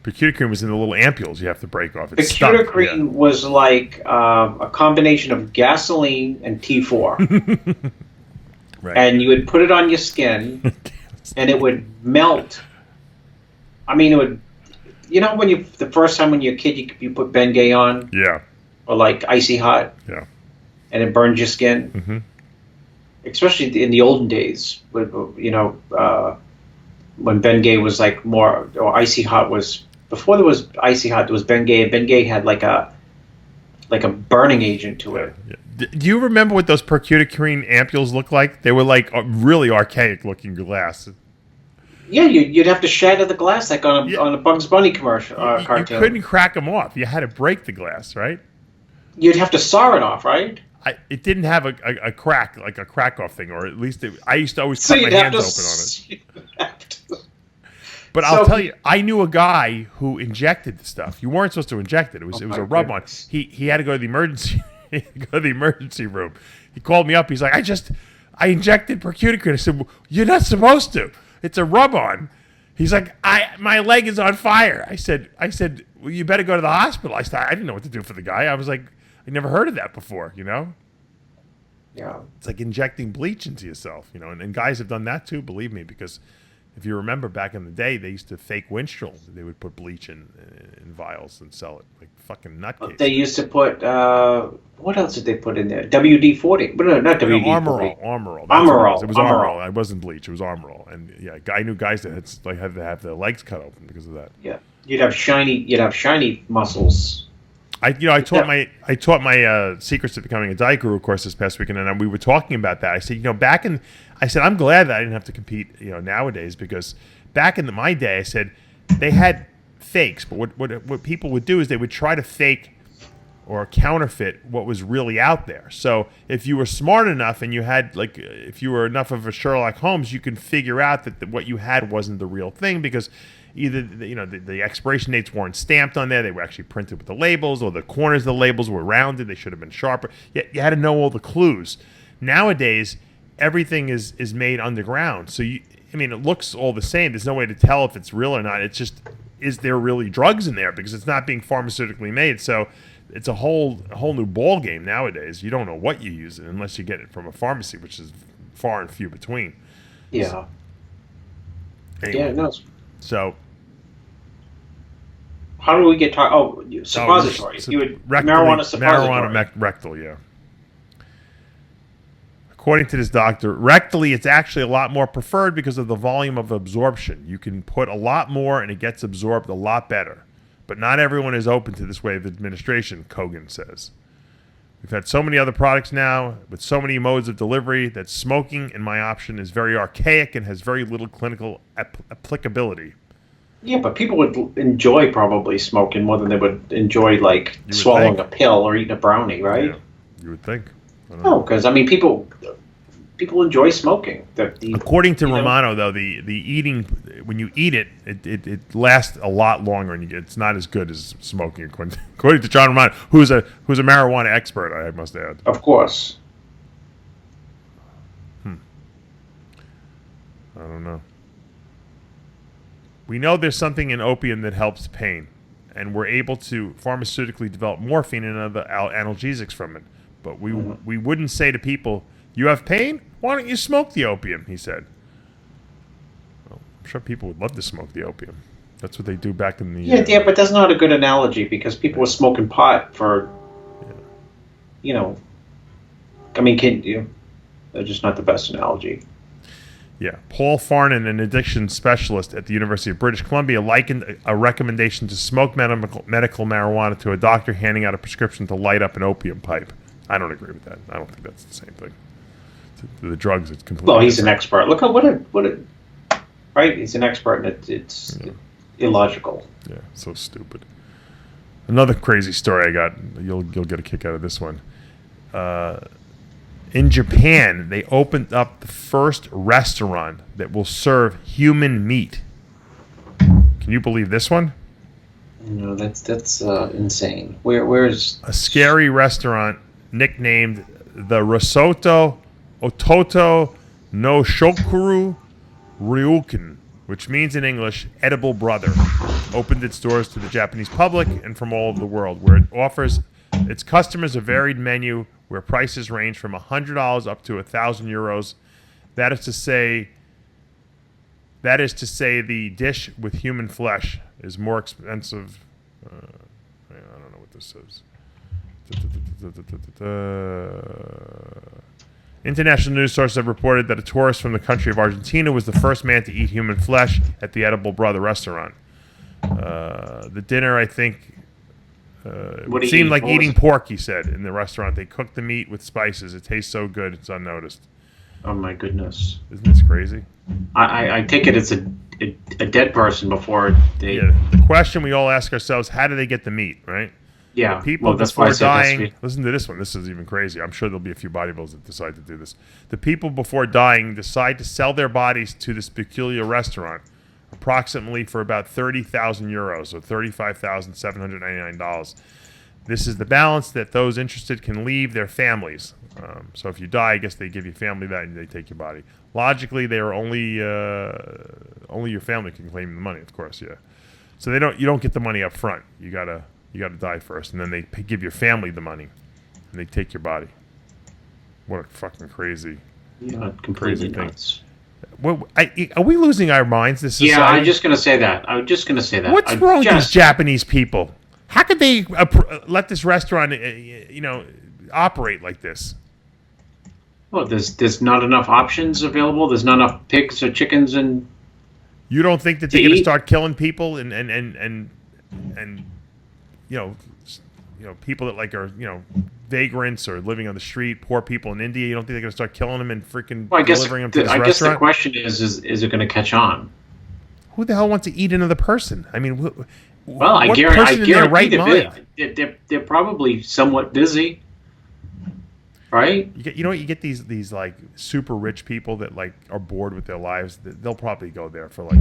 Pecutacreme was in the little ampules you have to break off. Pecutacreme was like a combination of gasoline and T4. Right. And you would put it on your skin, and it would melt. I mean, it would. When the first time when you're a kid, you put Bengay on. Yeah. Or like icy hot. Yeah. And it burns your skin. Mm-hmm. Especially in the olden days, when Bengay was like more, or icy hot was, before there was icy hot, there was Bengay, and Bengay had like a burning agent to it. Yeah. Do you remember what those Pecutacreme ampules looked like? They were like really archaic looking glass. Yeah, you'd have to shatter the glass like on a Bugs Bunny commercial cartoon. You couldn't crack them off. You had to break the glass, right? You'd have to saw it off, right? It didn't have a crack, like a crack-off thing, or at least I used to always cut my hands open on it. But I'll tell you, I knew a guy who injected the stuff. You weren't supposed to inject it. It was a rub-on. He had to go to the emergency room. He called me up. He's like, I injected Pecutacreme. I said, well, you're not supposed to. It's a rub-on. He's like, my leg is on fire. I said, well, you better go to the hospital. I didn't know what to do for the guy. I was like, I never heard of that before, Yeah. It's like injecting bleach into yourself, and guys have done that too, believe me, because if you remember back in the day, they used to fake windshield. They would put bleach in vials and sell it like fucking nutcase. They used to put, what else did they put in there? WD-40. But no, not WD-40. Armorol. Armorol. It was Armorol. It wasn't bleach. It was Armorol. And yeah, I knew guys that had to have their legs cut open because of that. Yeah. You'd have shiny muscles. I taught my secrets to becoming a diet guru course this past weekend, and we were talking about that. I said, I said I'm glad that I didn't have to compete, nowadays, because back in my day, I said they had fakes, but what people would do is they would try to fake or counterfeit what was really out there. So if you were smart enough and you had if you were enough of a Sherlock Holmes, you can figure out that what you had wasn't the real thing, because either the expiration dates weren't stamped on there, they were actually printed with the labels, or the corners of the labels were rounded, they should have been sharper. You had to know all the clues. Nowadays, everything is made underground, so it looks all the same. There's no way to tell if it's real or not. It's just, is there really drugs in there, because it's not being pharmaceutically made. So it's a whole new ball game nowadays. You don't know what you use unless you get it from a pharmacy, which is far and few between. Yeah. So, anyway, yeah, no. So how do we get suppositories? You would marijuana suppository. Marijuana rectal, yeah. According to this doctor, rectally it's actually a lot more preferred because of the volume of absorption. You can put a lot more and it gets absorbed a lot better. But not everyone is open to this way of administration, Kogan says. We've had so many other products now with so many modes of delivery that smoking, in my option, is very archaic and has very little clinical applicability. Yeah, but people would enjoy probably smoking more than they would enjoy swallowing a pill or eating a brownie, right? Yeah, you would think. No, because people enjoy smoking. According to Romano, though, the eating, when you eat it, it lasts a lot longer, and it's not as good as smoking. According to John Romano, who's a marijuana expert, I must add. Of course. I don't know. We know there's something in opium that helps pain, and we're able to pharmaceutically develop morphine and other analgesics from it. But we wouldn't say to people, "You have pain? Why don't you smoke the opium?" he said. Well, I'm sure people would love to smoke the opium. That's what they do back in the... Yeah, but that's not a good analogy, because people were smoking pot for, they're just not the best analogy. Yeah. Paul Farnan, an addiction specialist at the University of British Columbia, likened a recommendation to smoke medical marijuana to a doctor handing out a prescription to light up an opium pipe. I don't agree with that. I don't think that's the same thing. The drugs, it's completely... Well, he's an expert. Look at what a right? He's an expert, and it's illogical. Yeah, so stupid. Another crazy story I got. You'll get a kick out of this one. In Japan, they opened up the first restaurant that will serve human meat. Can you believe this one? No, that's insane. Where's a scary restaurant nicknamed the Risotto Ototo no Shokuru Ryukin, which means in English, edible brother, opened its doors to the Japanese public and from all over the world, where it offers its customers a varied menu where prices range from $100 up to 1,000 euros. That is to say, the dish with human flesh is more expensive. I don't know what this is. International news sources have reported that a tourist from the country of Argentina was the first man to eat human flesh at the Edible Brother restaurant. The dinner, I think, seemed like eating pork, he said, in the restaurant. They cooked the meat with spices. It tastes so good, it's unnoticed. Oh, my goodness. Isn't this crazy? I take it it's a dead person before they... Yeah, the question we all ask ourselves, how do they get the meat, right? Yeah, the people that's why I before said dying... Listen to this one. This is even crazy. I'm sure there'll be a few bodybuilders that decide to do this. The people before dying decide to sell their bodies to this peculiar restaurant, approximately for about 30,000 euros, or $35,799. This is the balance that those interested can leave their families. So if you die, I guess they give your family that and they take your body. Logically, they are only your family can claim the money, of course, yeah. So you don't get the money up front. You gotta die first, and then they give your family the money, and they take your body. What a fucking crazy, completely crazy nuts. Thing. Are we losing our minds? This society? Yeah, I'm just gonna say that. What's wrong with these Japanese people? How could they let this restaurant, operate like this? Well, there's not enough options available. There's not enough pigs or chickens, and you don't think that they're going to start killing people and people that are vagrants or living on the street, poor people in India? You don't think they're going to start killing them and freaking delivering them to this restaurant? I guess the question is it going to catch on? Who the hell wants to eat another person? I mean, Well, I what guarantee, person in their right mind? they're probably somewhat busy, right? You know what? You get these like super rich people that like are bored with their lives. They'll probably go there for like,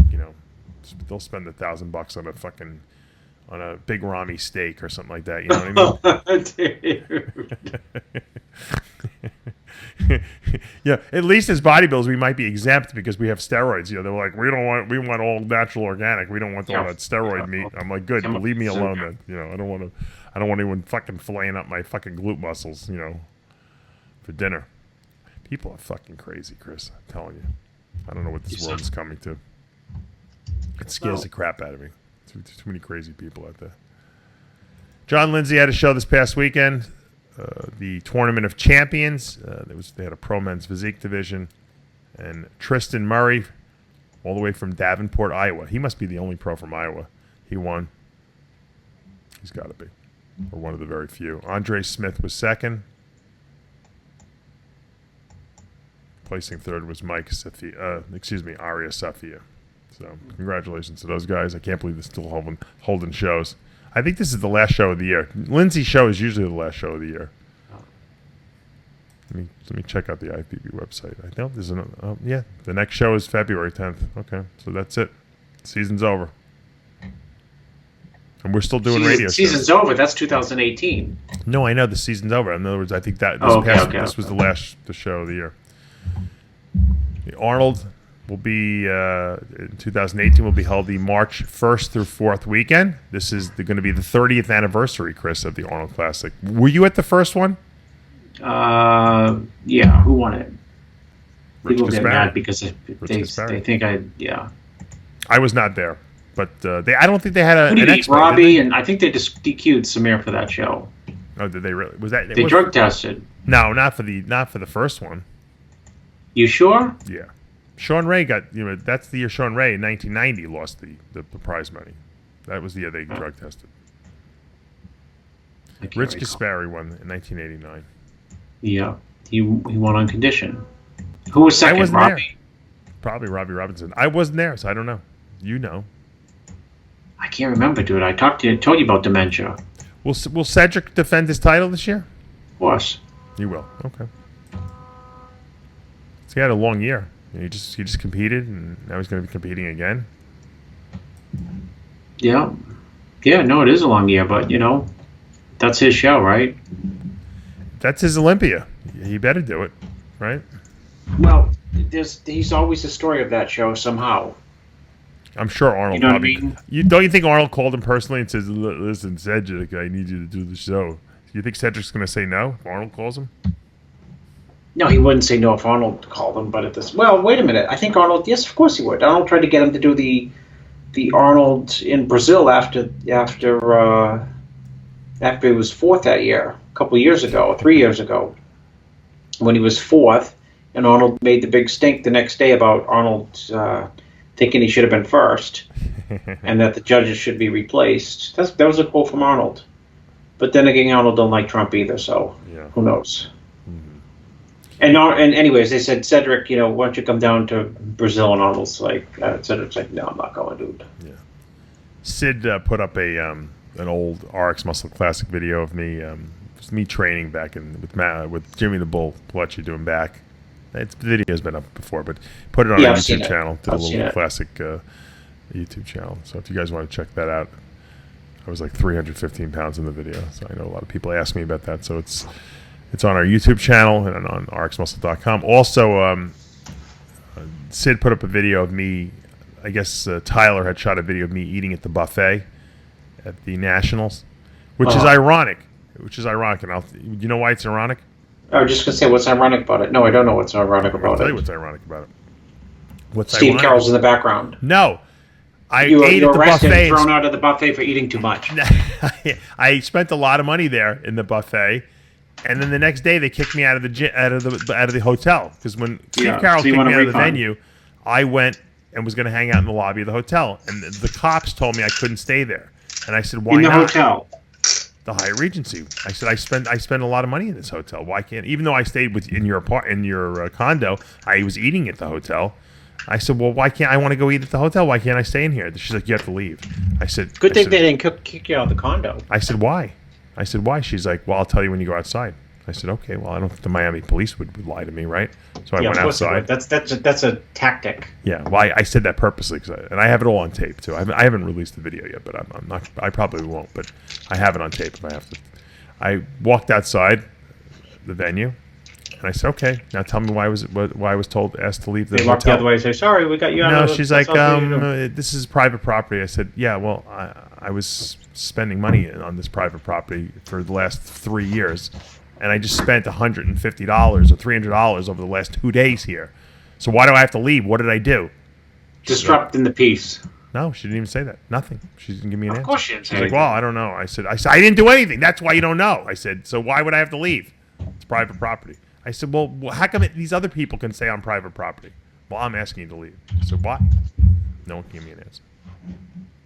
they'll spend $1,000 on on a big Rami steak or something like that. You know what I mean? Yeah. At least as bodybuilders, we might be exempt because we have steroids. They're like, we want all natural organic. We don't want all that steroid meat. I'm like, good. Leave me alone then. I don't want anyone fucking filleting up my fucking glute muscles. For dinner. People are fucking crazy, Chris. I'm telling you. I don't know what this world is coming to. It scares the crap out of me. Too many crazy people out there. John Lindsay had a show this past weekend. The Tournament of Champions. They had a pro men's physique division. And Tristan Murray, all the way from Davenport, Iowa. He must be the only pro from Iowa. He won. He's got to be. Or one of the very few. Andre Smith was second. Placing third was Aria Safia. So congratulations to those guys. I can't believe they're still holding shows. I think this is the last show of the year. Lindsay's show is usually the last show of the year. Let me check out the IFBB website. I know there's the next show is February 10th. Okay, so that's it. Season's over. And we're still doing radio shows. Season's over. That's 2018. No, I know the season's over. In other words, I think that this was the show of the year. Arnold will be in 2018 will be held the March 1st through 4th weekend. This is going to be the 30th anniversary, Chris, of the Arnold Classic. Were you at the first one? Yeah. Who won it? People get mad because they think I was not there, but I don't think they had an expert. Robbie, and I think they just DQ'd Samir for that show. Oh, did they really? Was that they drug tested? No, not for the first one. You sure? Yeah. Sean Ray got, that's the year Sean Ray in 1990 lost the prize money. That was the year they drug tested. Rich Gaspari won in 1989. Yeah. He won on condition. Who was second? I wasn't Robbie? There. Probably Robbie Robinson. I wasn't there, so I don't know. You know. I can't remember, dude. I told you about Dementia. Will Cedric defend his title this year? Of course. He will. Okay. So he had a long year. He just competed, and now he's going to be competing again. Yeah. Yeah, no, it is a long year, but, that's his show, right? That's his Olympia. He better do it, right? Well, he's always the story of that show somehow. I'm sure Arnold probably... What I mean? Don't you think Arnold called him personally and says, listen, Cedric, I need you to do the show? Do you think Cedric's going to say no if Arnold calls him? No, he wouldn't say no if Arnold called him, but well, wait a minute. I think Arnold, yes, of course he would. Arnold tried to get him to do the Arnold in Brazil after he was fourth that year, a couple of years ago, 3 years ago, when he was fourth, and Arnold made the big stink the next day about Arnold thinking he should have been first, and that the judges should be replaced. That was a quote from Arnold. But then again, Arnold don't like Trump either, so who knows? And anyways, they said, Cedric, why don't you come down to Brazil? And Arnold's like, Cedric's like, no, I'm not going, dude. Yeah. Sid put up an old RxMuscle classic video of me, just me training back with Jimmy the Bull Paletti doing back. The video's been up before, but put it on our YouTube channel. Did a little classic YouTube channel. So if you guys want to check that out, I was like 315 pounds in the video. So I know a lot of people ask me about that. So it's on our YouTube channel and on RxMuscle.com. Also, Sid put up a video of me. I guess Tyler had shot a video of me eating at the buffet at the Nationals, which is ironic. And you know why it's ironic? I was just going to say, what's ironic about it? No, I don't know what's ironic about it. I'll tell you what's ironic about it. Steve Carroll's in the background. No. You were arrested and thrown out of the buffet for eating too much. I spent a lot of money there in the buffet. And then the next day they kicked me out of the hotel because when Steve Carroll kicked me out of the venue, I went and was going to hang out in the lobby of the hotel, and the cops told me I couldn't stay there. And I said, "Why not?" In the hotel, the Hyatt Regency. I said, "I spend a lot of money in this hotel. Why can't?" Even though I stayed in your condo, I was eating at the hotel. I said, well, why can't I want to go eat at the hotel? Why can't I stay in here? She's like, you have to leave. I said, Good thing they didn't kick you out of the condo. I said, why? I said, why? She's like, well, I'll tell you when you go outside. I said, okay. Well, I don't think the Miami police would lie to me, right? So I went outside. That's a tactic. Yeah. Well, I said that purposely, and I have it all on tape too. I haven't released the video yet, but I'm not. I probably won't, but I have it on tape if I have to. I walked outside the venue. And I said, okay, now tell me why I was asked to leave the hotel. They walked the other way and say, sorry, we got you out of the... No, she's like, this is private property. I said, yeah, well, I was spending money on this private property for the last 3 years, and I just spent $150 or $300 over the last 2 days here. So why do I have to leave? What did I do? Disrupting the peace. No, she didn't even say that. Nothing. She didn't give me an answer. Of course she didn't say She's like, well, I don't know. I said, I didn't do anything. That's why you don't know. I said, so why would I have to leave? It's private property. I said, well, how come these other people can say I'm private property? Well, I'm asking you to leave. I said, why? No one can give me an answer.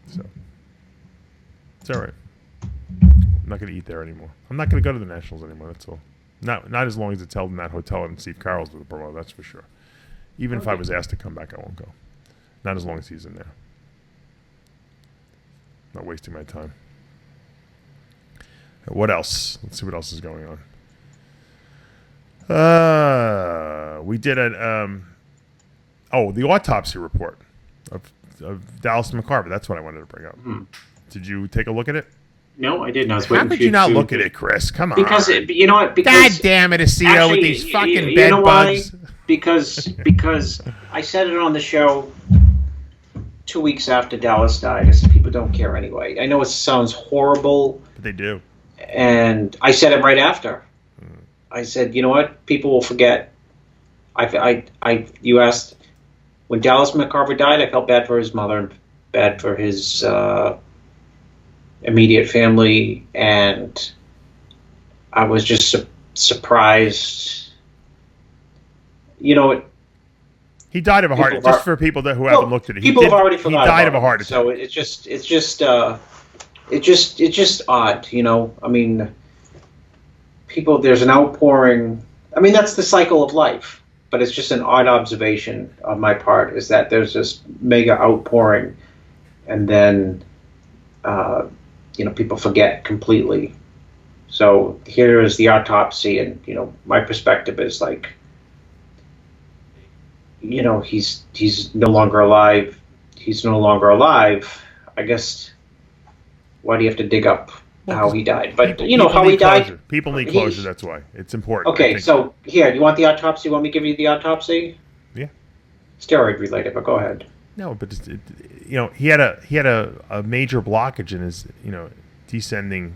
So, it's all right. I'm not going to eat there anymore. I'm not going to go to the Nationals anymore, that's all. Not as long as it's held in that hotel and Steve Carroll's with the promoter, that's for sure. Even if I was asked to come back, I won't go. Not as long as he's in there. Not wasting my time. What else? Let's see what else is going on. We did the autopsy report of Dallas and McCarver. That's what I wanted to bring up. Did you take a look at it? No, I didn't. I was How could you not look at it, Chris? Come on. Because you know what? God damn it, Aceto, with these fucking bed bugs. Because I said it on the show 2 weeks after Dallas died. I said people don't care anyway. I know it sounds horrible, But they do. And I said it right after. I said, you know what? People will forget. You asked when Dallas McCarver died. I felt bad for his mother and bad for his immediate family, and I was just surprised. You know, he died of a heart. Just for people who haven't looked at it, people have already forgotten. He died of a heart attack. So it's just odd. You know, I mean. People, there's an outpouring. I mean, that's the cycle of life. But it's just an odd observation on my part is that there's this mega outpouring, and then, people forget completely. So here is the autopsy, and my perspective is like, he's no longer alive. He's no longer alive. I guess. Why do you have to dig up? How he died, but how he died. People need closure. That's why it's important. Okay, so here, you want the autopsy? Want me to give you the autopsy? Yeah. Steroid related, but go ahead. No, but he had a major blockage in his descending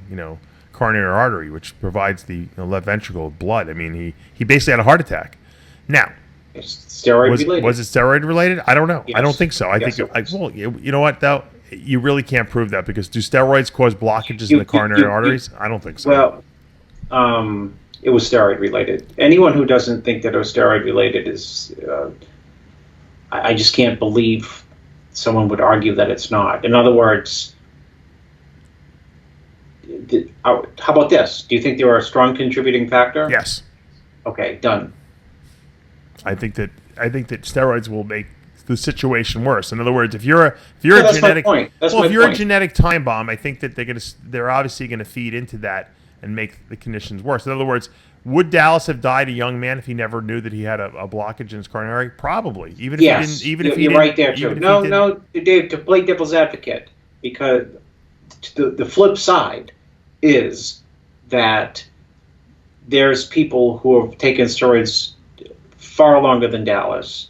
coronary artery, which provides the left ventricle with blood. I mean, he basically had a heart attack. Now, it's steroid related. Was it steroid related? I don't know. Yes. I don't think so. I think you know what though. You really can't prove that because do steroids cause blockages in the coronary arteries? I don't think so. Well, it was steroid related. Anyone who doesn't think that it was steroid related is, I just can't believe someone would argue that it's not. In other words, how about this? Do you think they were a strong contributing factor? Yes. Okay, done. I think that steroids will make the situation worse. In other words, if you're a genetic, a genetic time bomb, I think that they're obviously going to feed into that and make the conditions worse. In other words, would Dallas have died a young man if he never knew that he had a blockage in his coronary? Probably. Even if he didn't. Even if he you're didn't, right there too. No, Dave. To play devil's advocate, because the flip side is that there's people who have taken steroids far longer than Dallas.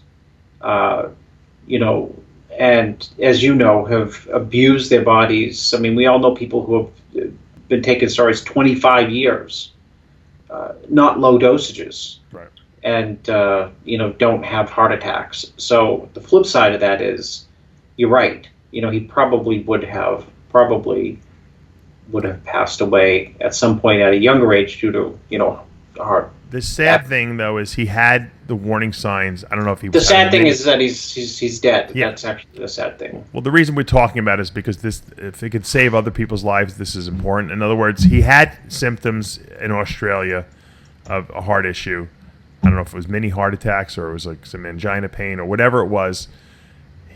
And as you know, have abused their bodies. I mean, we all know people who have been taking steroids 25 years, not low dosages, right? And don't have heart attacks. So the flip side of that is, you're right. He probably would have passed away at some point at a younger age due to heart. The sad thing, though, is he had the warning signs. I don't know if he was... The sad thing is that he's dead. Yeah. That's actually the sad thing. Well, the reason we're talking about it is because if it could save other people's lives, this is important. In other words, he had symptoms in Australia of a heart issue. I don't know if it was mini heart attacks or it was like some angina pain or whatever it was.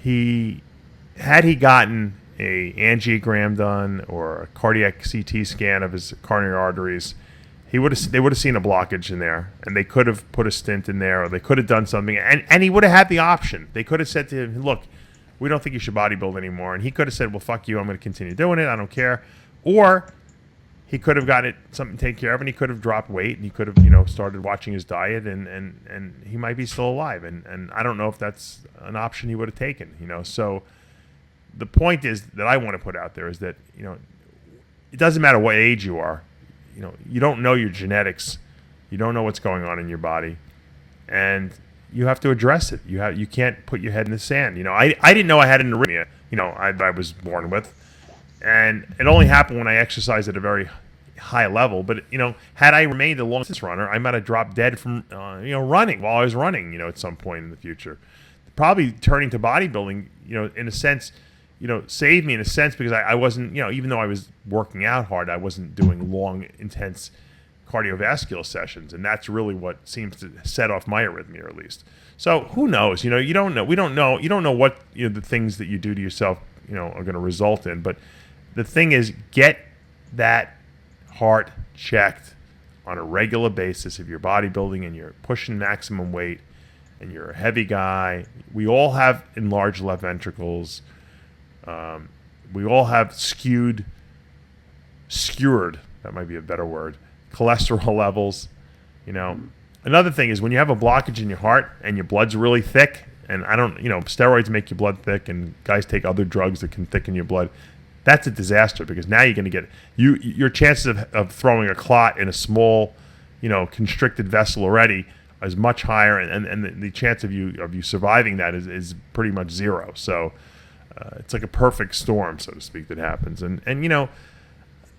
Had he gotten a angiogram done or a cardiac CT scan of his coronary arteries, they would have seen a blockage in there, and they could have put a stent in there, or they could have done something, and he would have had the option. They could have said to him, look, we don't think you should bodybuild anymore, and he could have said, well, fuck you, I'm going to continue doing it, I don't care. Or he could have got something taken care of, and he could have dropped weight, and he could have, started watching his diet, and he might be still alive. And I don't know if that's an option he would have taken, So the point is that I want to put out there is that, it doesn't matter what age you are. You don't know your genetics. You don't know what's going on in your body. And you have to address it. You can't put your head in the sand. I didn't know I had an arrhythmia, I was born with. And it only happened when I exercised at a very high level. But, had I remained a long distance runner, I might have dropped dead from, running while I was running, at some point in the future. Probably turning to bodybuilding, in a sense, saved me in a sense because I wasn't, even though I was working out hard, I wasn't doing long, intense cardiovascular sessions. And that's really what seems to set off my arrhythmia, at least. So who knows? You don't know. We don't know. You don't know what the things that you do to yourself, are going to result in. But the thing is, get that heart checked on a regular basis if you're bodybuilding and you're pushing maximum weight and you're a heavy guy. We all have enlarged left ventricles. We all have skewered, that might be a better word, cholesterol levels. Another thing is when you have a blockage in your heart and your blood's really thick, and steroids make your blood thick, and guys take other drugs that can thicken your blood. That's a disaster because now you're going to get your chances of throwing a clot in a small, constricted vessel already is much higher, and the chance of you surviving that is pretty much zero. So it's like a perfect storm, so to speak, that happens. And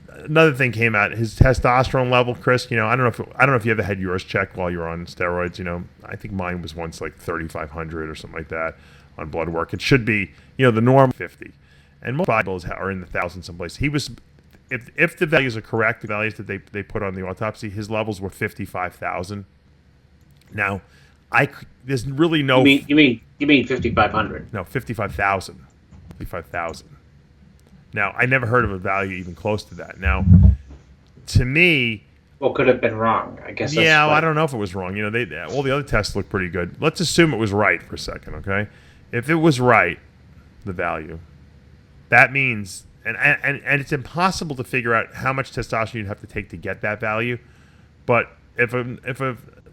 another thing came out, his testosterone level, Chris. I don't know if you ever had yours checked while you were on steroids. I think mine was once like 3,500 or something like that on blood work. It should be, the norm 50. And most bodybuilders are in the thousands someplace. He was, if the values are correct, the values that they put on the autopsy, his levels were 55,000. Now, there's really no. You mean 5,500? No, 55,000. 55,000. Now, I never heard of a value even close to that. Now, to me, well, could have been wrong. I guess. Yeah, well, I don't know if it was wrong. All the other tests look pretty good. Let's assume it was right for a second, okay? If it was right, the value. That means, and it's impossible to figure out how much testosterone you'd have to take to get that value. But if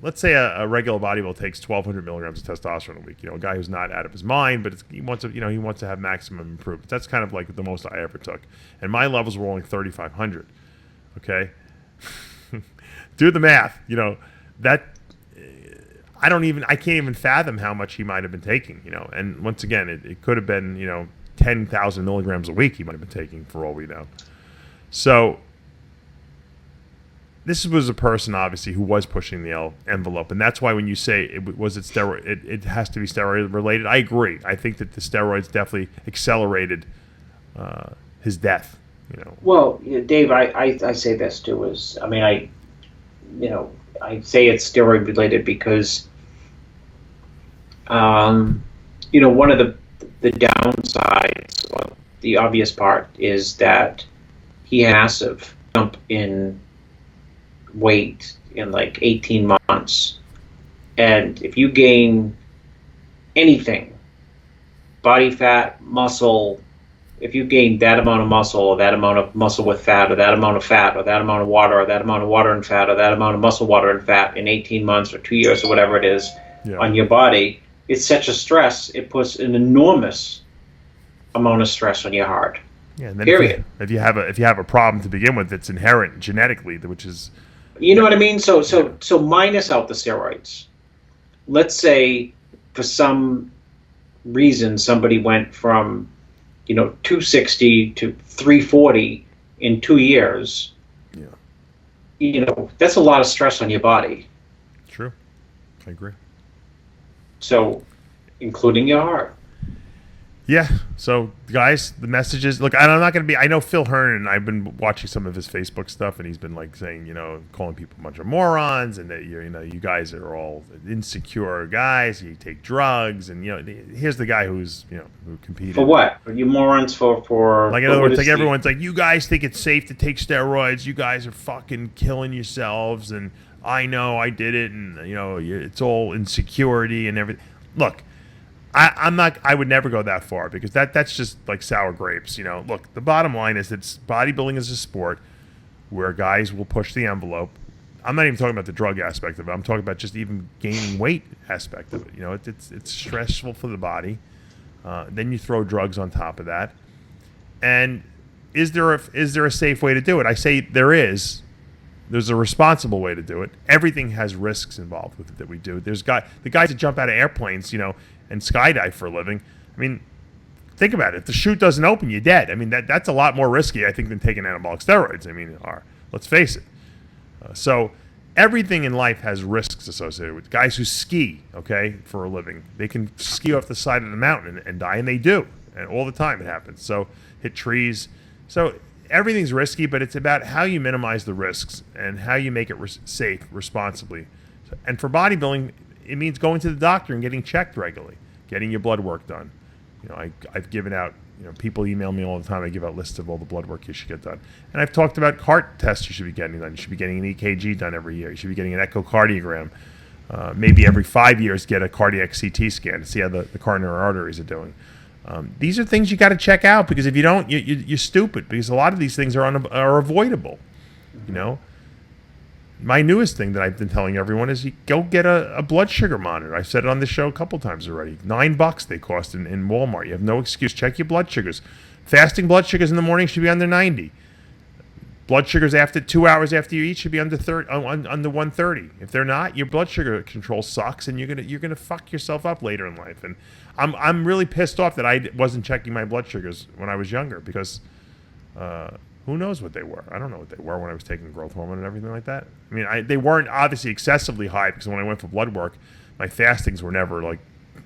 let's say a regular bodybuilder takes 1,200 milligrams of testosterone a week, a guy who's not out of his mind, but he wants to have maximum improvement. That's kind of like the most I ever took, and my levels were only 3,500. Okay, do the math. That I can't even fathom how much he might have been taking. And once again, it could have been 10,000 milligrams a week he might have been taking for all we know. So this was a person, obviously, who was pushing the envelope. And that's why when you say, was it steroid, it has to be steroid related. I agree. I think that the steroids definitely accelerated his death. Well, Dave, I say this too, I say it's steroid related because, one of the downsides, well, the obvious part, is that he had a massive jump in weight in like 18 months. And if you gain anything, body fat, muscle, if you gain that amount of muscle, or that amount of muscle with fat, or that amount of fat, or that amount of water, or that amount of water and fat, or that amount of muscle, water, and fat in 18 months or 2 years or whatever it is on your body, it's such a stress. It puts an enormous amount of stress on your heart. Yeah, and then period. If you have a problem to begin with, it's inherent genetically, which is. You know what I mean? So minus out the steroids. Let's say for some reason somebody went from 260 to 340 in 2 years. Yeah. That's a lot of stress on your body. True. I agree. So, including your heart. Yeah. So, guys, the messages. Look, I'm not going to be. I know Phil Hearn, I've been watching some of his Facebook stuff, and he's been like saying, calling people a bunch of morons, and that you guys are all insecure guys. You take drugs, and here's the guy who competed for what? Are you morons for? Like in other words, like everyone's like, you guys think it's safe to take steroids. You guys are fucking killing yourselves, and I know I did it, and it's all insecurity and everything. Look. I would never go that far because that's just like sour grapes. Look, the bottom line is that bodybuilding is a sport where guys will push the envelope. I'm not even talking about the drug aspect of it. I'm talking about just even gaining weight aspect of it. It's stressful for the body. Then you throw drugs on top of that. And is there a safe way to do it? I say there is. There's a responsible way to do it. Everything has risks involved with it that we do. There's the guys that jump out of airplanes, and skydive for a living. I mean, think about it. If the chute doesn't open, you're dead. I mean, that's a lot more risky, I think, than taking anabolic steroids. I mean, let's face it. So everything in life has risks associated with it. Guys who ski, for a living. They can ski off the side of the mountain and die, and they do. And all the time it happens. So hit trees. So everything's risky, but it's about how you minimize the risks and how you make it safe responsibly. And for bodybuilding, it means going to the doctor and getting checked regularly, getting your blood work done. I've given out, people email me all the time. I give out lists of all the blood work you should get done. And I've talked about heart tests you should be getting done. You should be getting an EKG done every year. You should be getting an echocardiogram. Maybe every 5 years, get a cardiac CT scan to see how the coronary arteries are doing. These are things you got to check out because if you don't, you're stupid because a lot of these things are avoidable. My newest thing that I've been telling everyone is you go get a blood sugar monitor. I've said it on the show a couple times already. $9 they cost in Walmart. You have no excuse. Check your blood sugars. Fasting blood sugars in the morning should be under 90. Blood sugars after 2 hours after you eat should be under 130. If they're not, your blood sugar control sucks, and you're gonna fuck yourself up later in life. And I'm really pissed off that I wasn't checking my blood sugars when I was younger because. Who knows what they were? I don't know what they were when I was taking growth hormone and everything like that. I mean, they weren't obviously excessively high because when I went for blood work, my fastings were never like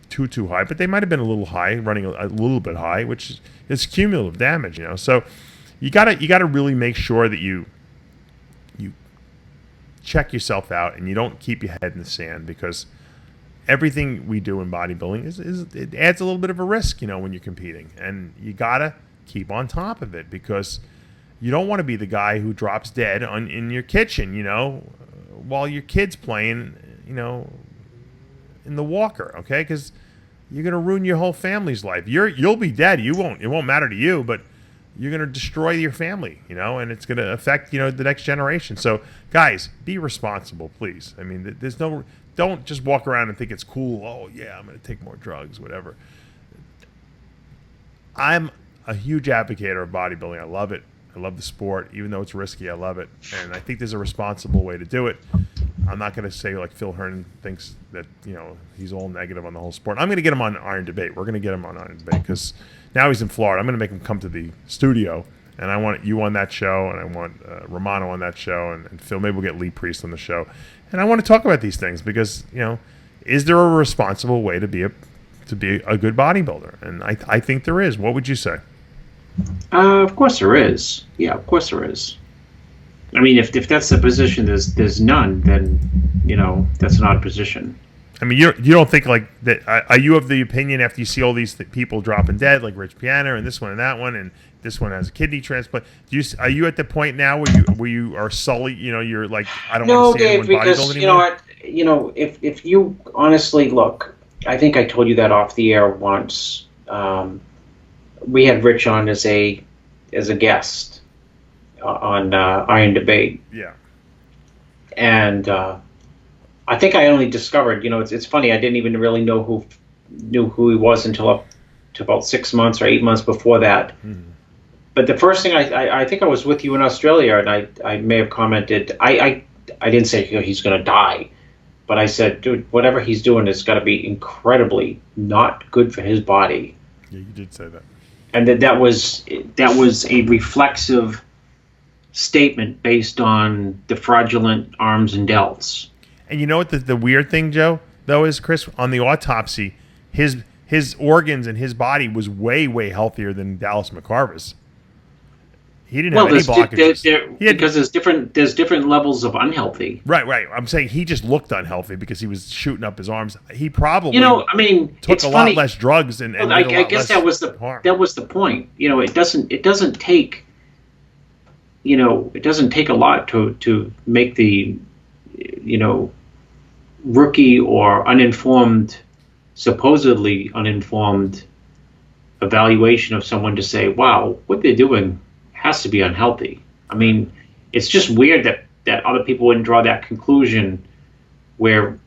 too high, but they might have been a little high, running a little bit high, which is cumulative damage, So you gotta really make sure that you check yourself out and you don't keep your head in the sand because everything we do in bodybuilding it adds a little bit of a risk, when you're competing, and you gotta keep on top of it because. You don't want to be the guy who drops dead in your kitchen, while your kid's playing, in the walker, okay? Because you're going to ruin your whole family's life. You'll be dead. It won't matter to you, but you're going to destroy your family, and it's going to affect, the next generation. So, guys, be responsible, please. I mean, don't just walk around and think it's cool. Oh, yeah, I'm going to take more drugs, whatever. I'm a huge advocate of bodybuilding. I love it. I love the sport. Even though it's risky, I love it. And I think there's a responsible way to do it. I'm not going to say like Phil Hearn thinks that, he's all negative on the whole sport. I'm going to get him on Iron Debate. We're going to get him on Iron Debate because now he's in Florida. I'm going to make him come to the studio. And I want you on that show. And I want Romano on that show. And Phil, maybe we'll get Lee Priest on the show. And I want to talk about these things because, is there a responsible way to be a good bodybuilder? And I think there is. What would you say? Of course there is. Yeah, of course there is. I mean, if that's the position, there's none, then, that's an odd position. I mean, you don't think like that? Are you of the opinion after you see all these people dropping dead, like Rich Piana and this one and that one, and this one has a kidney transplant? Are you at the point now where you are sully? You're like, I don't want to see anyone bodybuild anymore? If you honestly look, I think I told you that off the air once. We had Rich on as a guest on Iron Debate. Yeah. And I think I only discovered, it's funny, I didn't even really know who he was until up to about 6 months or 8 months before that. Mm-hmm. But the first thing I think I was with you in Australia, and I may have commented, I didn't say he's going to die, but I said, dude, whatever he's doing has got to be incredibly not good for his body. Yeah, you did say that. And that was a reflexive statement based on the fraudulent arms and delts. And you know what the weird thing, Joe, though, is, Chris, on the autopsy, his his organs and his body was way, way healthier than Dallas McCarver's. He didn't have any blockages. Because there's different levels of unhealthy. Right. I'm saying he just looked unhealthy because he was shooting up his arms. He probably took a lot less drugs and I guess that was the point. It doesn't take a lot to make the rookie or supposedly uninformed evaluation of someone to say, wow, what they're doing has to be unhealthy. I mean, it's just weird that other people wouldn't draw that conclusion where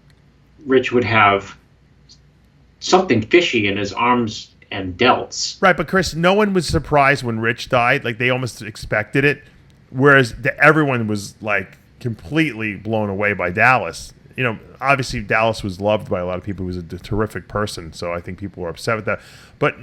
Rich would have something fishy in his arms and delts. Right, but Chris, no one was surprised when Rich died. Like, they almost expected it, whereas everyone was, like, completely blown away by Dallas. Obviously Dallas was loved by a lot of people. He was a terrific person, so I think people were upset with that. But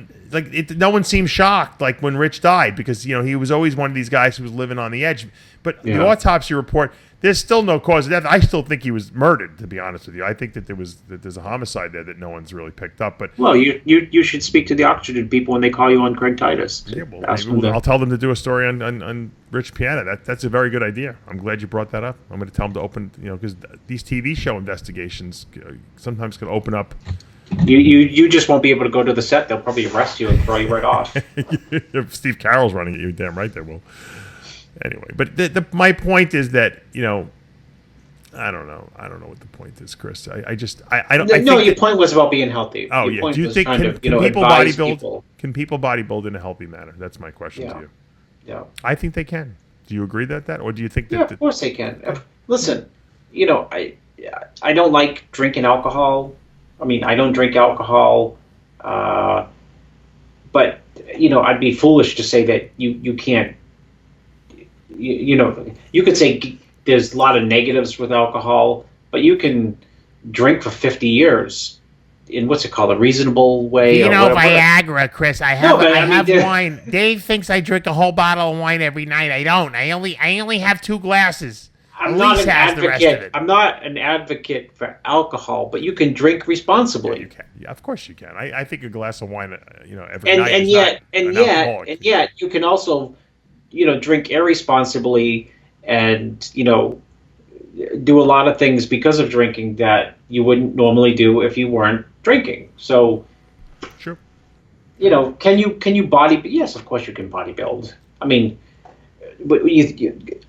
no one seemed shocked like when Rich died because he was always one of these guys who was living on the edge. But the autopsy report, there's still no cause of death. I still think he was murdered. To be honest with you, I think that there's a homicide there that no one's really picked up. But you should speak to the oxygen people when they call you on Craig Titus. Yeah, I'll tell them to do a story on Rich Piana. That's a very good idea. I'm glad you brought that up. I'm going to tell them to open, because these TV show investigations sometimes can open up. You just won't be able to go to the set. They'll probably arrest you and throw you right off. If Steve Carroll's running at you, damn right they will. Anyway, but my point is that I don't know what the point is, Chris. I don't. Your point was about being healthy. Oh, yeah. Do you think can people bodybuild? Can people bodybuild in a healthy manner? That's my question to you. Yeah. I think they can. Do you agree that, or do you think that? Yeah, of course they can. Listen, I don't like drinking alcohol. I mean, I don't drink alcohol, but I'd be foolish to say that you can't. You could say there's a lot of negatives with alcohol, but you can drink for 50 years in what's it called, a reasonable way. Viagra, Chris. I have wine. Dave thinks I drink a whole bottle of wine every night. I don't. I only have 2 glasses. I'm not an advocate for alcohol, but you can drink responsibly. Yeah, you can. Yeah, of course you can. I think a glass of wine, every night. And yet, you can also, drink irresponsibly and do a lot of things because of drinking that you wouldn't normally do if you weren't drinking. So, sure. Can you body? Yes, of course you can bodybuild. I mean.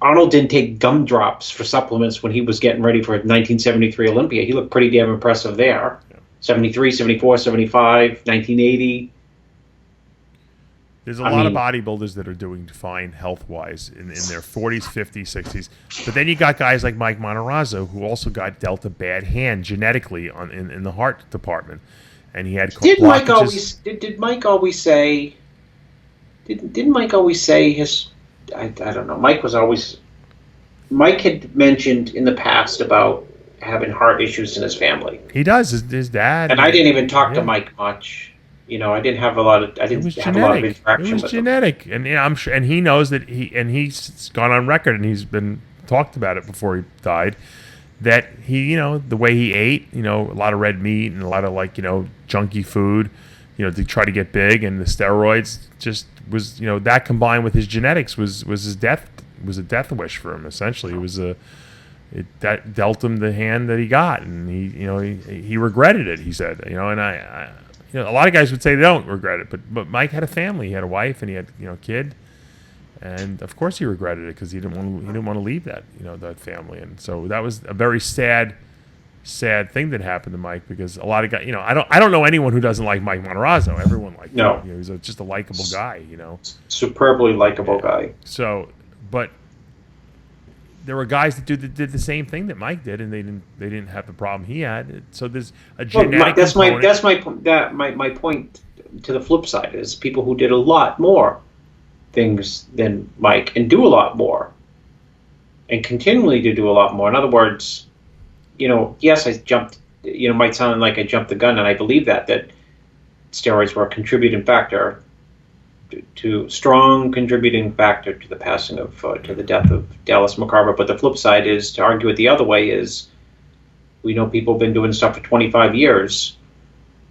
Arnold didn't take gumdrops for supplements when he was getting ready for 1973 Olympia. He looked pretty damn impressive there. Yeah. 73, 74, 75, 1980. There's a lot of bodybuilders that are doing fine health-wise in their 40s, 50s, 60s. But then you got guys like Mike Monterazzo who also got dealt a bad hand genetically in the heart department. And he had Did Mike always say his... I don't know. Mike had mentioned in the past about having heart issues in his family. He does. His dad. And I didn't even talk to Mike much. I didn't have a lot of interaction with him. It was genetic, and I'm sure, and he knows that he's gone on record and he's been talked about it before he died. That he, the way he ate, a lot of red meat and a lot of junky food, to try to get big, and the steroids just was, that combined with his genetics was his death, was a death wish for him. Essentially, that dealt him the hand that he got, and he regretted it. He said, and I a lot of guys would say they don't regret it, but Mike had a family, he had a wife, and he had a kid, and of course he regretted it because he didn't want to leave that that family, and so that was a very sad thing that happened to Mike, because a lot of guys, I don't know anyone who doesn't like Mike Monterazzo. Everyone liked him. He's just a likable guy, Superbly likable guy. So, but there were guys that did the same thing that Mike did, and they didn't have the problem he had. So there's a genetic component. That's my point. To the flip side is people who did a lot more things than Mike and do a lot more, and continually do a lot more. In other words, yes, I jumped. Might sound like I jumped the gun, and I believe that steroids were a contributing factor strong contributing factor to the passing of to the death of Dallas McCarver. But the flip side is, to argue it the other way, is we know people have been doing stuff for 25 years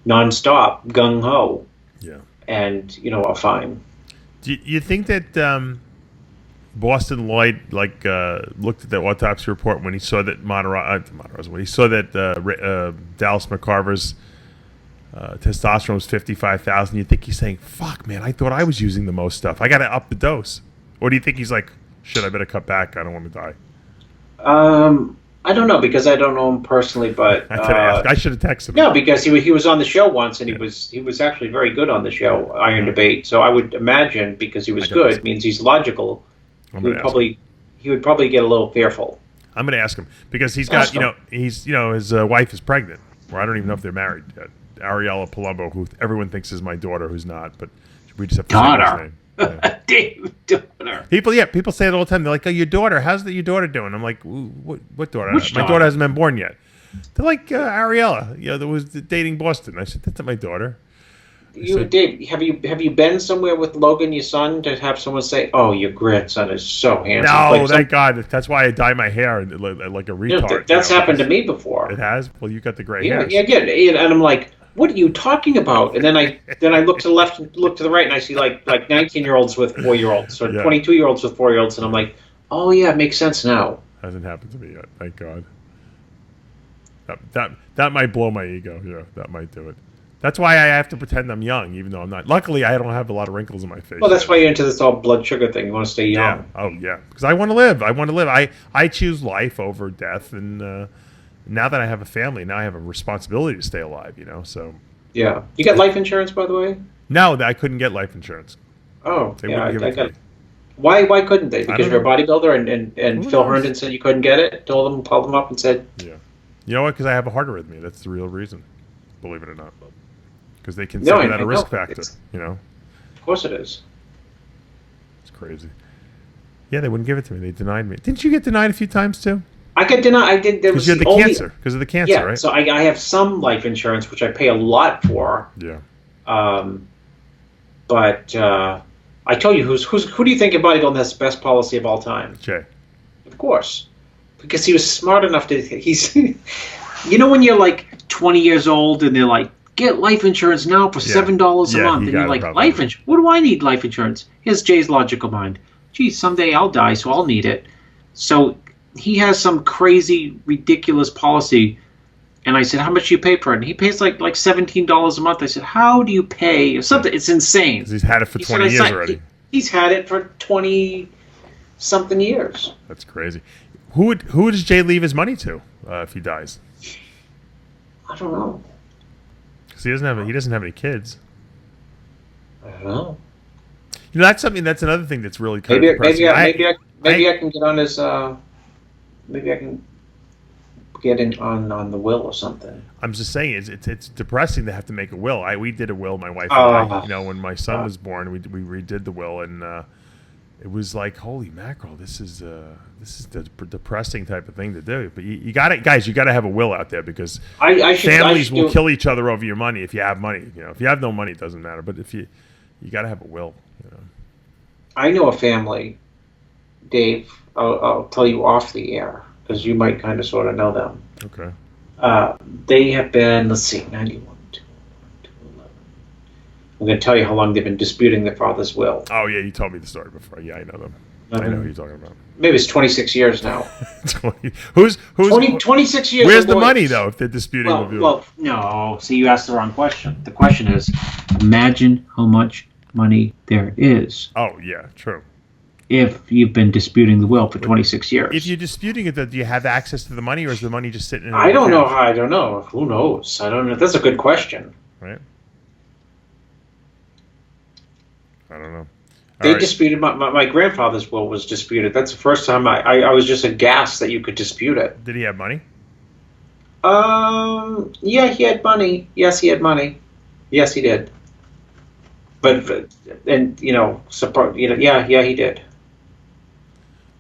nonstop, gung ho, Yeah. and are fine. Do you think that Boston Lloyd looked at the autopsy report when he saw that when he saw that Dallas McCarver's testosterone was 55,000? You think he's saying, "Fuck, man, I thought I was using the most stuff. I got to up the dose," or do you think he's like, "Shit, I better cut back. I don't want to die"? I don't know because I don't know him personally, but I should have texted him. No, because he was on the show once, and he was actually very good on the show, Iron Debate. So I would imagine because he was good means he's logical. He would probably get a little fearful. I'm going to ask him because he's got his wife is pregnant, or I don't even know if they're married yet. Ariella Palumbo, who everyone thinks is my daughter, who's not, but we just have to say his name. Yeah. Dave, daughter. People say it all the time. They're like, "Oh, your daughter. How's your daughter doing?" I'm like, "What daughter? My daughter hasn't been born yet." They're like, Ariella, that was dating Boston. I said, "That's not my daughter." Dave, have you been somewhere with Logan, your son, to have someone say, "Oh, your grandson is so handsome"? No, thank God. That's why I dye my hair like a retard. That's happened to me before. It has. Well, you got the gray hair. Yeah, and I'm like, what are you talking about? And then I look to the left and look to the right, and I see like 19-year-olds with 4-year-olds, or 22-year-olds with 4-year-olds, and I'm like, oh yeah, it makes sense now. Hasn't happened to me yet, thank God. That might blow my ego. Yeah, that might do it. That's why I have to pretend I'm young, even though I'm not. Luckily, I don't have a lot of wrinkles in my face. Well, that's why you're into this all blood sugar thing. You want to stay young. Yeah. Oh yeah, because I want to live. I choose life over death, and now that I have a family, now I have a responsibility to stay alive. So. Yeah. You got life insurance, by the way? No, I couldn't get life insurance. Oh, I got it. Why couldn't they? Because you're a bodybuilder, and Phil Herndon said you couldn't get it. Called them up and said. Yeah. You know what? Because I have a heart arrhythmia. That's the real reason. Believe it or not. Because they consider that a risk factor. Of course it is. It's crazy. Yeah, they wouldn't give it to me. They denied me. Didn't you get denied a few times too? I got denied. I did. Because you had the cancer. Because of the cancer, right? So I have some life insurance, which I pay a lot for. Yeah. But I tell you, who do you think in bodybuilding has the best policy of all time? Jay. Of course, because he was smart enough to. He's, when you're like 20 years old and they're like, get life insurance now for $7 a month, and you're like, life insurance? What do I need life insurance? Here's Jay's logical mind. Gee, someday I'll die, so I'll need it. So he has some crazy, ridiculous policy. And I said, how much do you pay for it? And he pays like $17 a month. I said, how do you pay? Something. It's insane. He's had it for 20 years already. He's had it for 20-something years. That's crazy. Who does Jay leave his money to if he dies? I don't know. Because he doesn't have any kids. I don't know. That's another thing that's really kind of depressing. Maybe I can get on his. Maybe I can get in on the will or something. I'm just saying, it's depressing to have to make a will. We did a will, my wife and I. When my son was born, we redid the will, and it was like, holy mackerel, this is the depressing type of thing to do. But you got it, guys. You got to have a will out there because families will kill each other over your money if you have money. If you have no money, it doesn't matter. But if you got to have a will. I know a family, Dave. I'll tell you off the air because you might kind of sort of know them. Okay. They have been, 91, 211. I'm going to tell you how long they've been disputing their father's will. Oh, yeah, you told me the story before. Yeah, I know them. I know who you're talking about. Maybe it's 26 years now. 26 years. Where's the money, though, if they're disputing the will? Well, no. See, you asked the wrong question. The question is, imagine how much money there is. Oh, yeah, true. If you've been disputing the will for 26 years. If you're disputing it, do you have access to the money, or is the money just sitting in? I don't know. Who knows? I don't know. That's a good question. Right. I don't know. They disputed my grandfather's will was disputed. That's the first time I was just aghast that you could dispute it. Did he have money? Yeah, he had money. Yes, he had money. Yes, he did. But yeah, he did.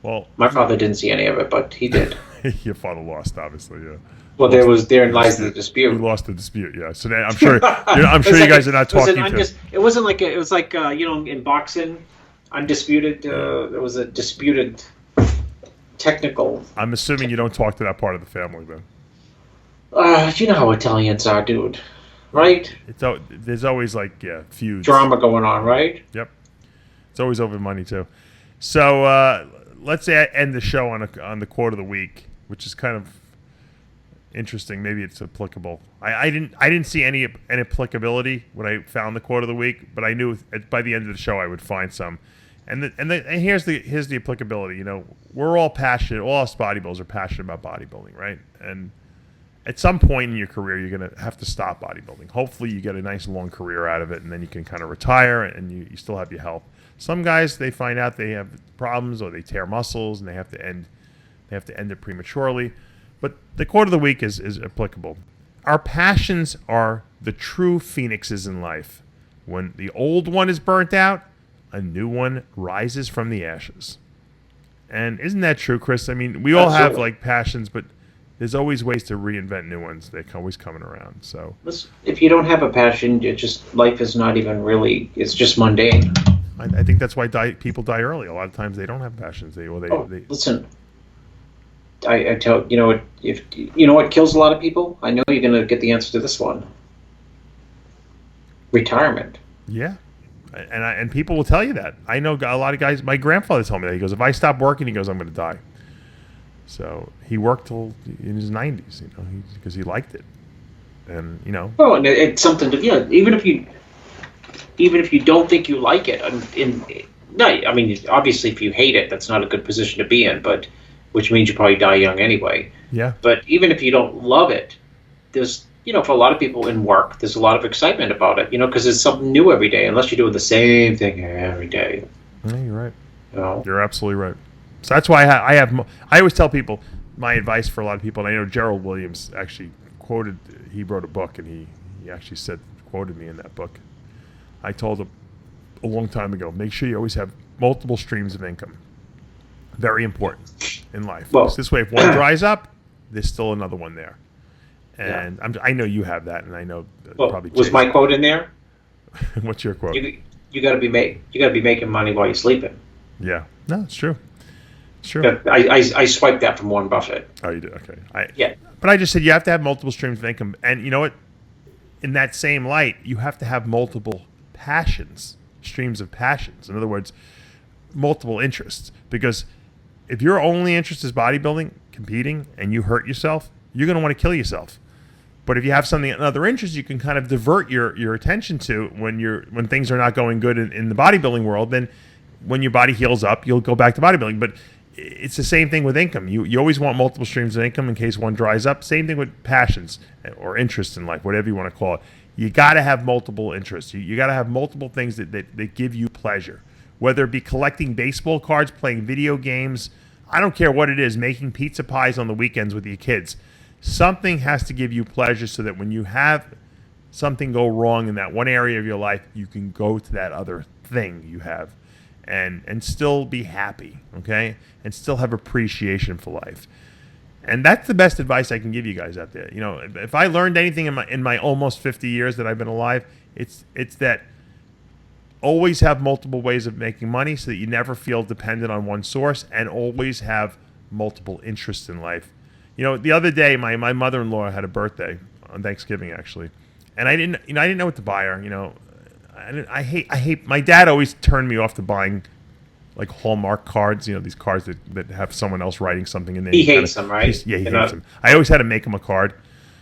Well, my father didn't see any of it, but he did. Your father lost, obviously. Yeah. Well, therein lies the dispute. He lost the dispute. Yeah. So I'm sure. You guys are not talking to. It wasn't like it was like in boxing, undisputed. It was a disputed technical. I'm assuming you don't talk to that part of the family then. You know how Italians are, dude. right? There's always like feuds, Drama going on, right? Yep. It's always over money too. So let's say I end the show on the quote of the week, which is kind of interesting. Maybe it's applicable. I didn't see any applicability when I found the quote of the week, but I knew by the end of the show I would find some. And here's the applicability. You know, we're all passionate. All us bodybuilders are passionate about bodybuilding, right? And at some point in your career, you're going to have to stop bodybuilding. Hopefully, you get a nice long career out of it, and then you can kind of retire, and you still have your health. Some guys, they find out they have problems, or they tear muscles, and they have to end it prematurely. But the quote of the week is applicable. Our passions are the true phoenixes in life. When the old one is burnt out, a new one rises from the ashes. And isn't that true, Chris? I mean, we all have like passions, but there's always ways to reinvent new ones. They're always coming around. So if you don't have a passion, life is not even really. It's just mundane. I think that's why people die early. A lot of times they don't have passions. Listen. I tell if you know what kills a lot of people. I know you're going to get the answer to this one. Retirement. Yeah. And people will tell you that. I know a lot of guys. My grandfather told me that. He goes, if I stop working, he goes, I'm going to die. So he worked till in his 90s, because he liked it, and Well, and it's something to even if you don't think you like it, I mean, obviously, if you hate it, that's not a good position to be in. But which means you probably die young anyway. Yeah. But even if you don't love it, there's for a lot of people in work, there's a lot of excitement about it, because it's something new every day. Unless you're doing the same thing every day. Yeah, you're right. You're absolutely right. So that's why I always tell people my advice for a lot of people. And I know Gerald Williams actually quoted. He wrote a book, and he actually quoted me in that book. I told him a long time ago, make sure you always have multiple streams of income. Very important in life. Well, this way, if one dries up, there's still another one there. And I know you have that, and I know probably. Was my quote in there? What's your quote? You got to be making money while you're sleeping. Yeah, no, it's true. It's true. I swiped that from Warren Buffett. Oh, you did? Okay. But I just said you have to have multiple streams of income, and you know what? In that same light, you have to have multiple streams of passions. In other words, multiple interests. Because if your only interest is bodybuilding, competing, and you hurt yourself, you're going to want to kill yourself. But if you have another interest, you can kind of divert your attention to when things are not going good in the bodybuilding world. Then when your body heals up, you'll go back to bodybuilding. But it's the same thing with income. You always want multiple streams of income in case one dries up. Same thing with passions or interests in life, whatever you want to call it. You got to have multiple interests. You got to have multiple things that give you pleasure, whether it be collecting baseball cards, playing video games. I don't care what it is, making pizza pies on the weekends with your kids. Something has to give you pleasure so that when you have something go wrong in that one area of your life, you can go to that other thing you have and still be happy, okay? And still have appreciation for life. And that's the best advice I can give you guys out there. If I learned anything in my almost 50 years that I've been alive, it's that always have multiple ways of making money so that you never feel dependent on one source, and always have multiple interests in life. The other day, my mother-in-law had a birthday on Thanksgiving, actually, and I didn't know what to buy her. I hate. My dad always turned me off to buying like Hallmark cards. These cards that have someone else writing something in there. He hates them, right? He hates them. I always had to make him a card,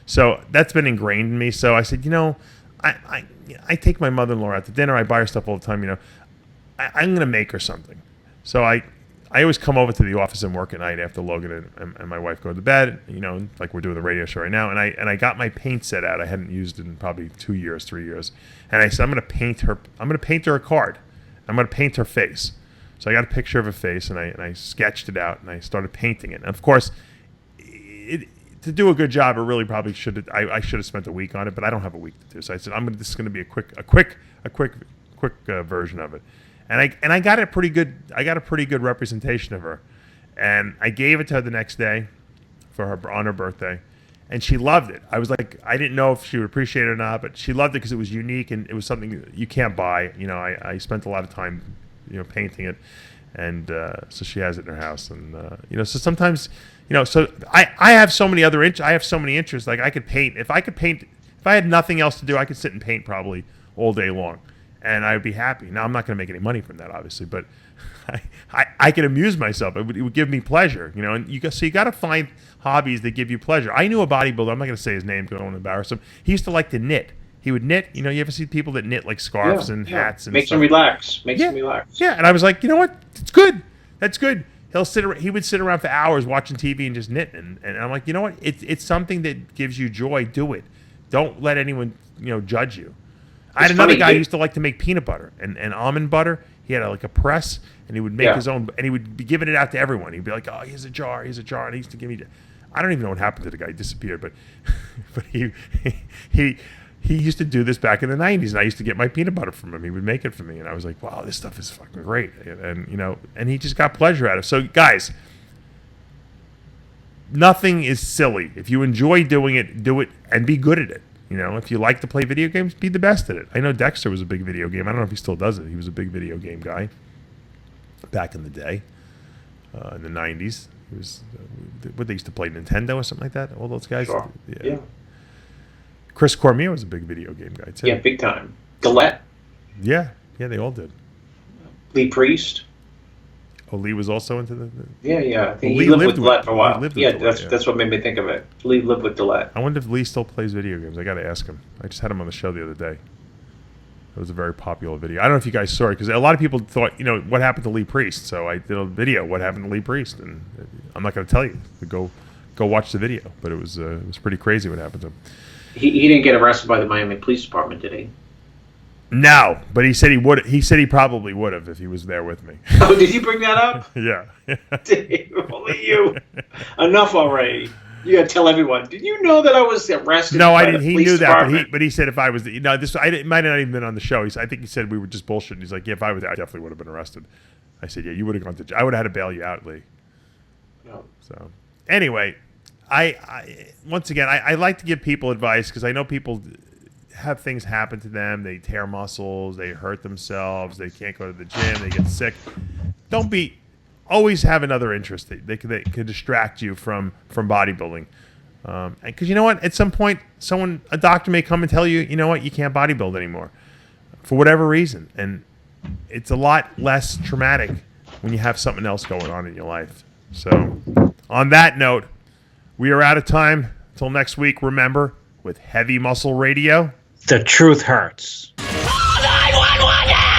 so that's been ingrained in me. So I said, I take my mother-in-law out to dinner. I buy her stuff all the time. I'm gonna make her something. So I always come over to the office and work at night after Logan and my wife go to bed, like we're doing the radio show right now. And I got my paint set out. I hadn't used it in probably 2 years, 3 years. And I said, I'm going to paint her a card. I'm going to paint her face. So I got a picture of her face, and I sketched it out, and I started painting it. And of course, to do a good job, I really probably should have spent a week on it, but I don't have a week to do. So I said, this is going to be a quick version of it. And I got a pretty good representation of her, and I gave it to her the next day on her birthday, and she loved it. I was like, I didn't know if she would appreciate it or not, but she loved it because it was unique and it was something you can't buy. I spent a lot of time, painting it, and so she has it in her house, and so sometimes, so I have so many interests. Like I could paint. If If I had nothing else to do, I could sit and paint probably all day long, and I would be happy. Now, I'm not going to make any money from that, obviously, but I could amuse myself. It would give me pleasure, you know. And you got to find hobbies that give you pleasure. I knew a bodybuilder. I'm not going to say his name because I don't want to embarrass him. He used to like to knit. He would knit. You know, you ever see people that knit like scarves and hats and makes stuff? him relax. Makes him relax. Yeah, and I was like, you know what? It's good. That's good. He would sit around for hours watching TV and just knit, and I'm like, you know what? It's something that gives you joy. Do it. Don't let anyone judge you. I had another guy who used to like to make peanut butter and almond butter. He had like a press, and he would make his own, and he would be giving it out to everyone. He'd be like, "Oh, here's a jar, and he used to give me." I don't even know what happened to the guy. He disappeared, but he used to do this back in the 90s, and I used to get my peanut butter from him. He would make it for me, and I was like, "Wow, this stuff is fucking great," and he just got pleasure out of it. So, guys, nothing is silly. If you enjoy doing it, do it and be good at it. If you like to play video games, be the best at it. I know Dexter was a big video game. I don't know if he still does it. He was a big video game guy back in the day, in the 90s. He was, what they used to play, Nintendo or something like that? All those guys? Sure. Yeah. Chris Cormier was a big video game guy, too. Yeah, big time. Gillette. Yeah, they all did. Lee Priest. Oh, Lee was also into the... Yeah. I think he lived with Gillette for a while. That's what made me think of it. Lee lived with Gillette. I wonder if Lee still plays video games. I got to ask him. I just had him on the show the other day. It was a very popular video. I don't know if you guys saw it, because a lot of people thought, what happened to Lee Priest? So I did a video, what happened to Lee Priest? And I'm not going to tell you. Go watch the video. But it was pretty crazy what happened to him. He didn't get arrested by the Miami Police Department, did he? No, but he said he would. He said he probably would have if he was there with me. Oh, did you bring that up? Yeah. Damn, only you. Enough already. You gotta tell everyone. Did you know that I was arrested? No, I didn't. He knew department? that, but he said if I was, it might not even been on the show. I think he said we were just bullshitting. He's like, yeah, if I was, I definitely would have been arrested. I said, yeah, you would have gone to jail. I would have had to bail you out, Lee. No. So, anyway, I once again, I like to give people advice because I know people have things happen to them. They tear muscles, they hurt themselves, they can't go to the gym, they get sick. Always have another interest that could distract you from bodybuilding. Because you know what? At some point, a doctor may come and tell you, you know what, you can't bodybuild anymore for whatever reason. And it's a lot less traumatic when you have something else going on in your life. So on that note, we are out of time. Until next week, remember, with Heavy Muscle Radio, the truth hurts. Call 911 now!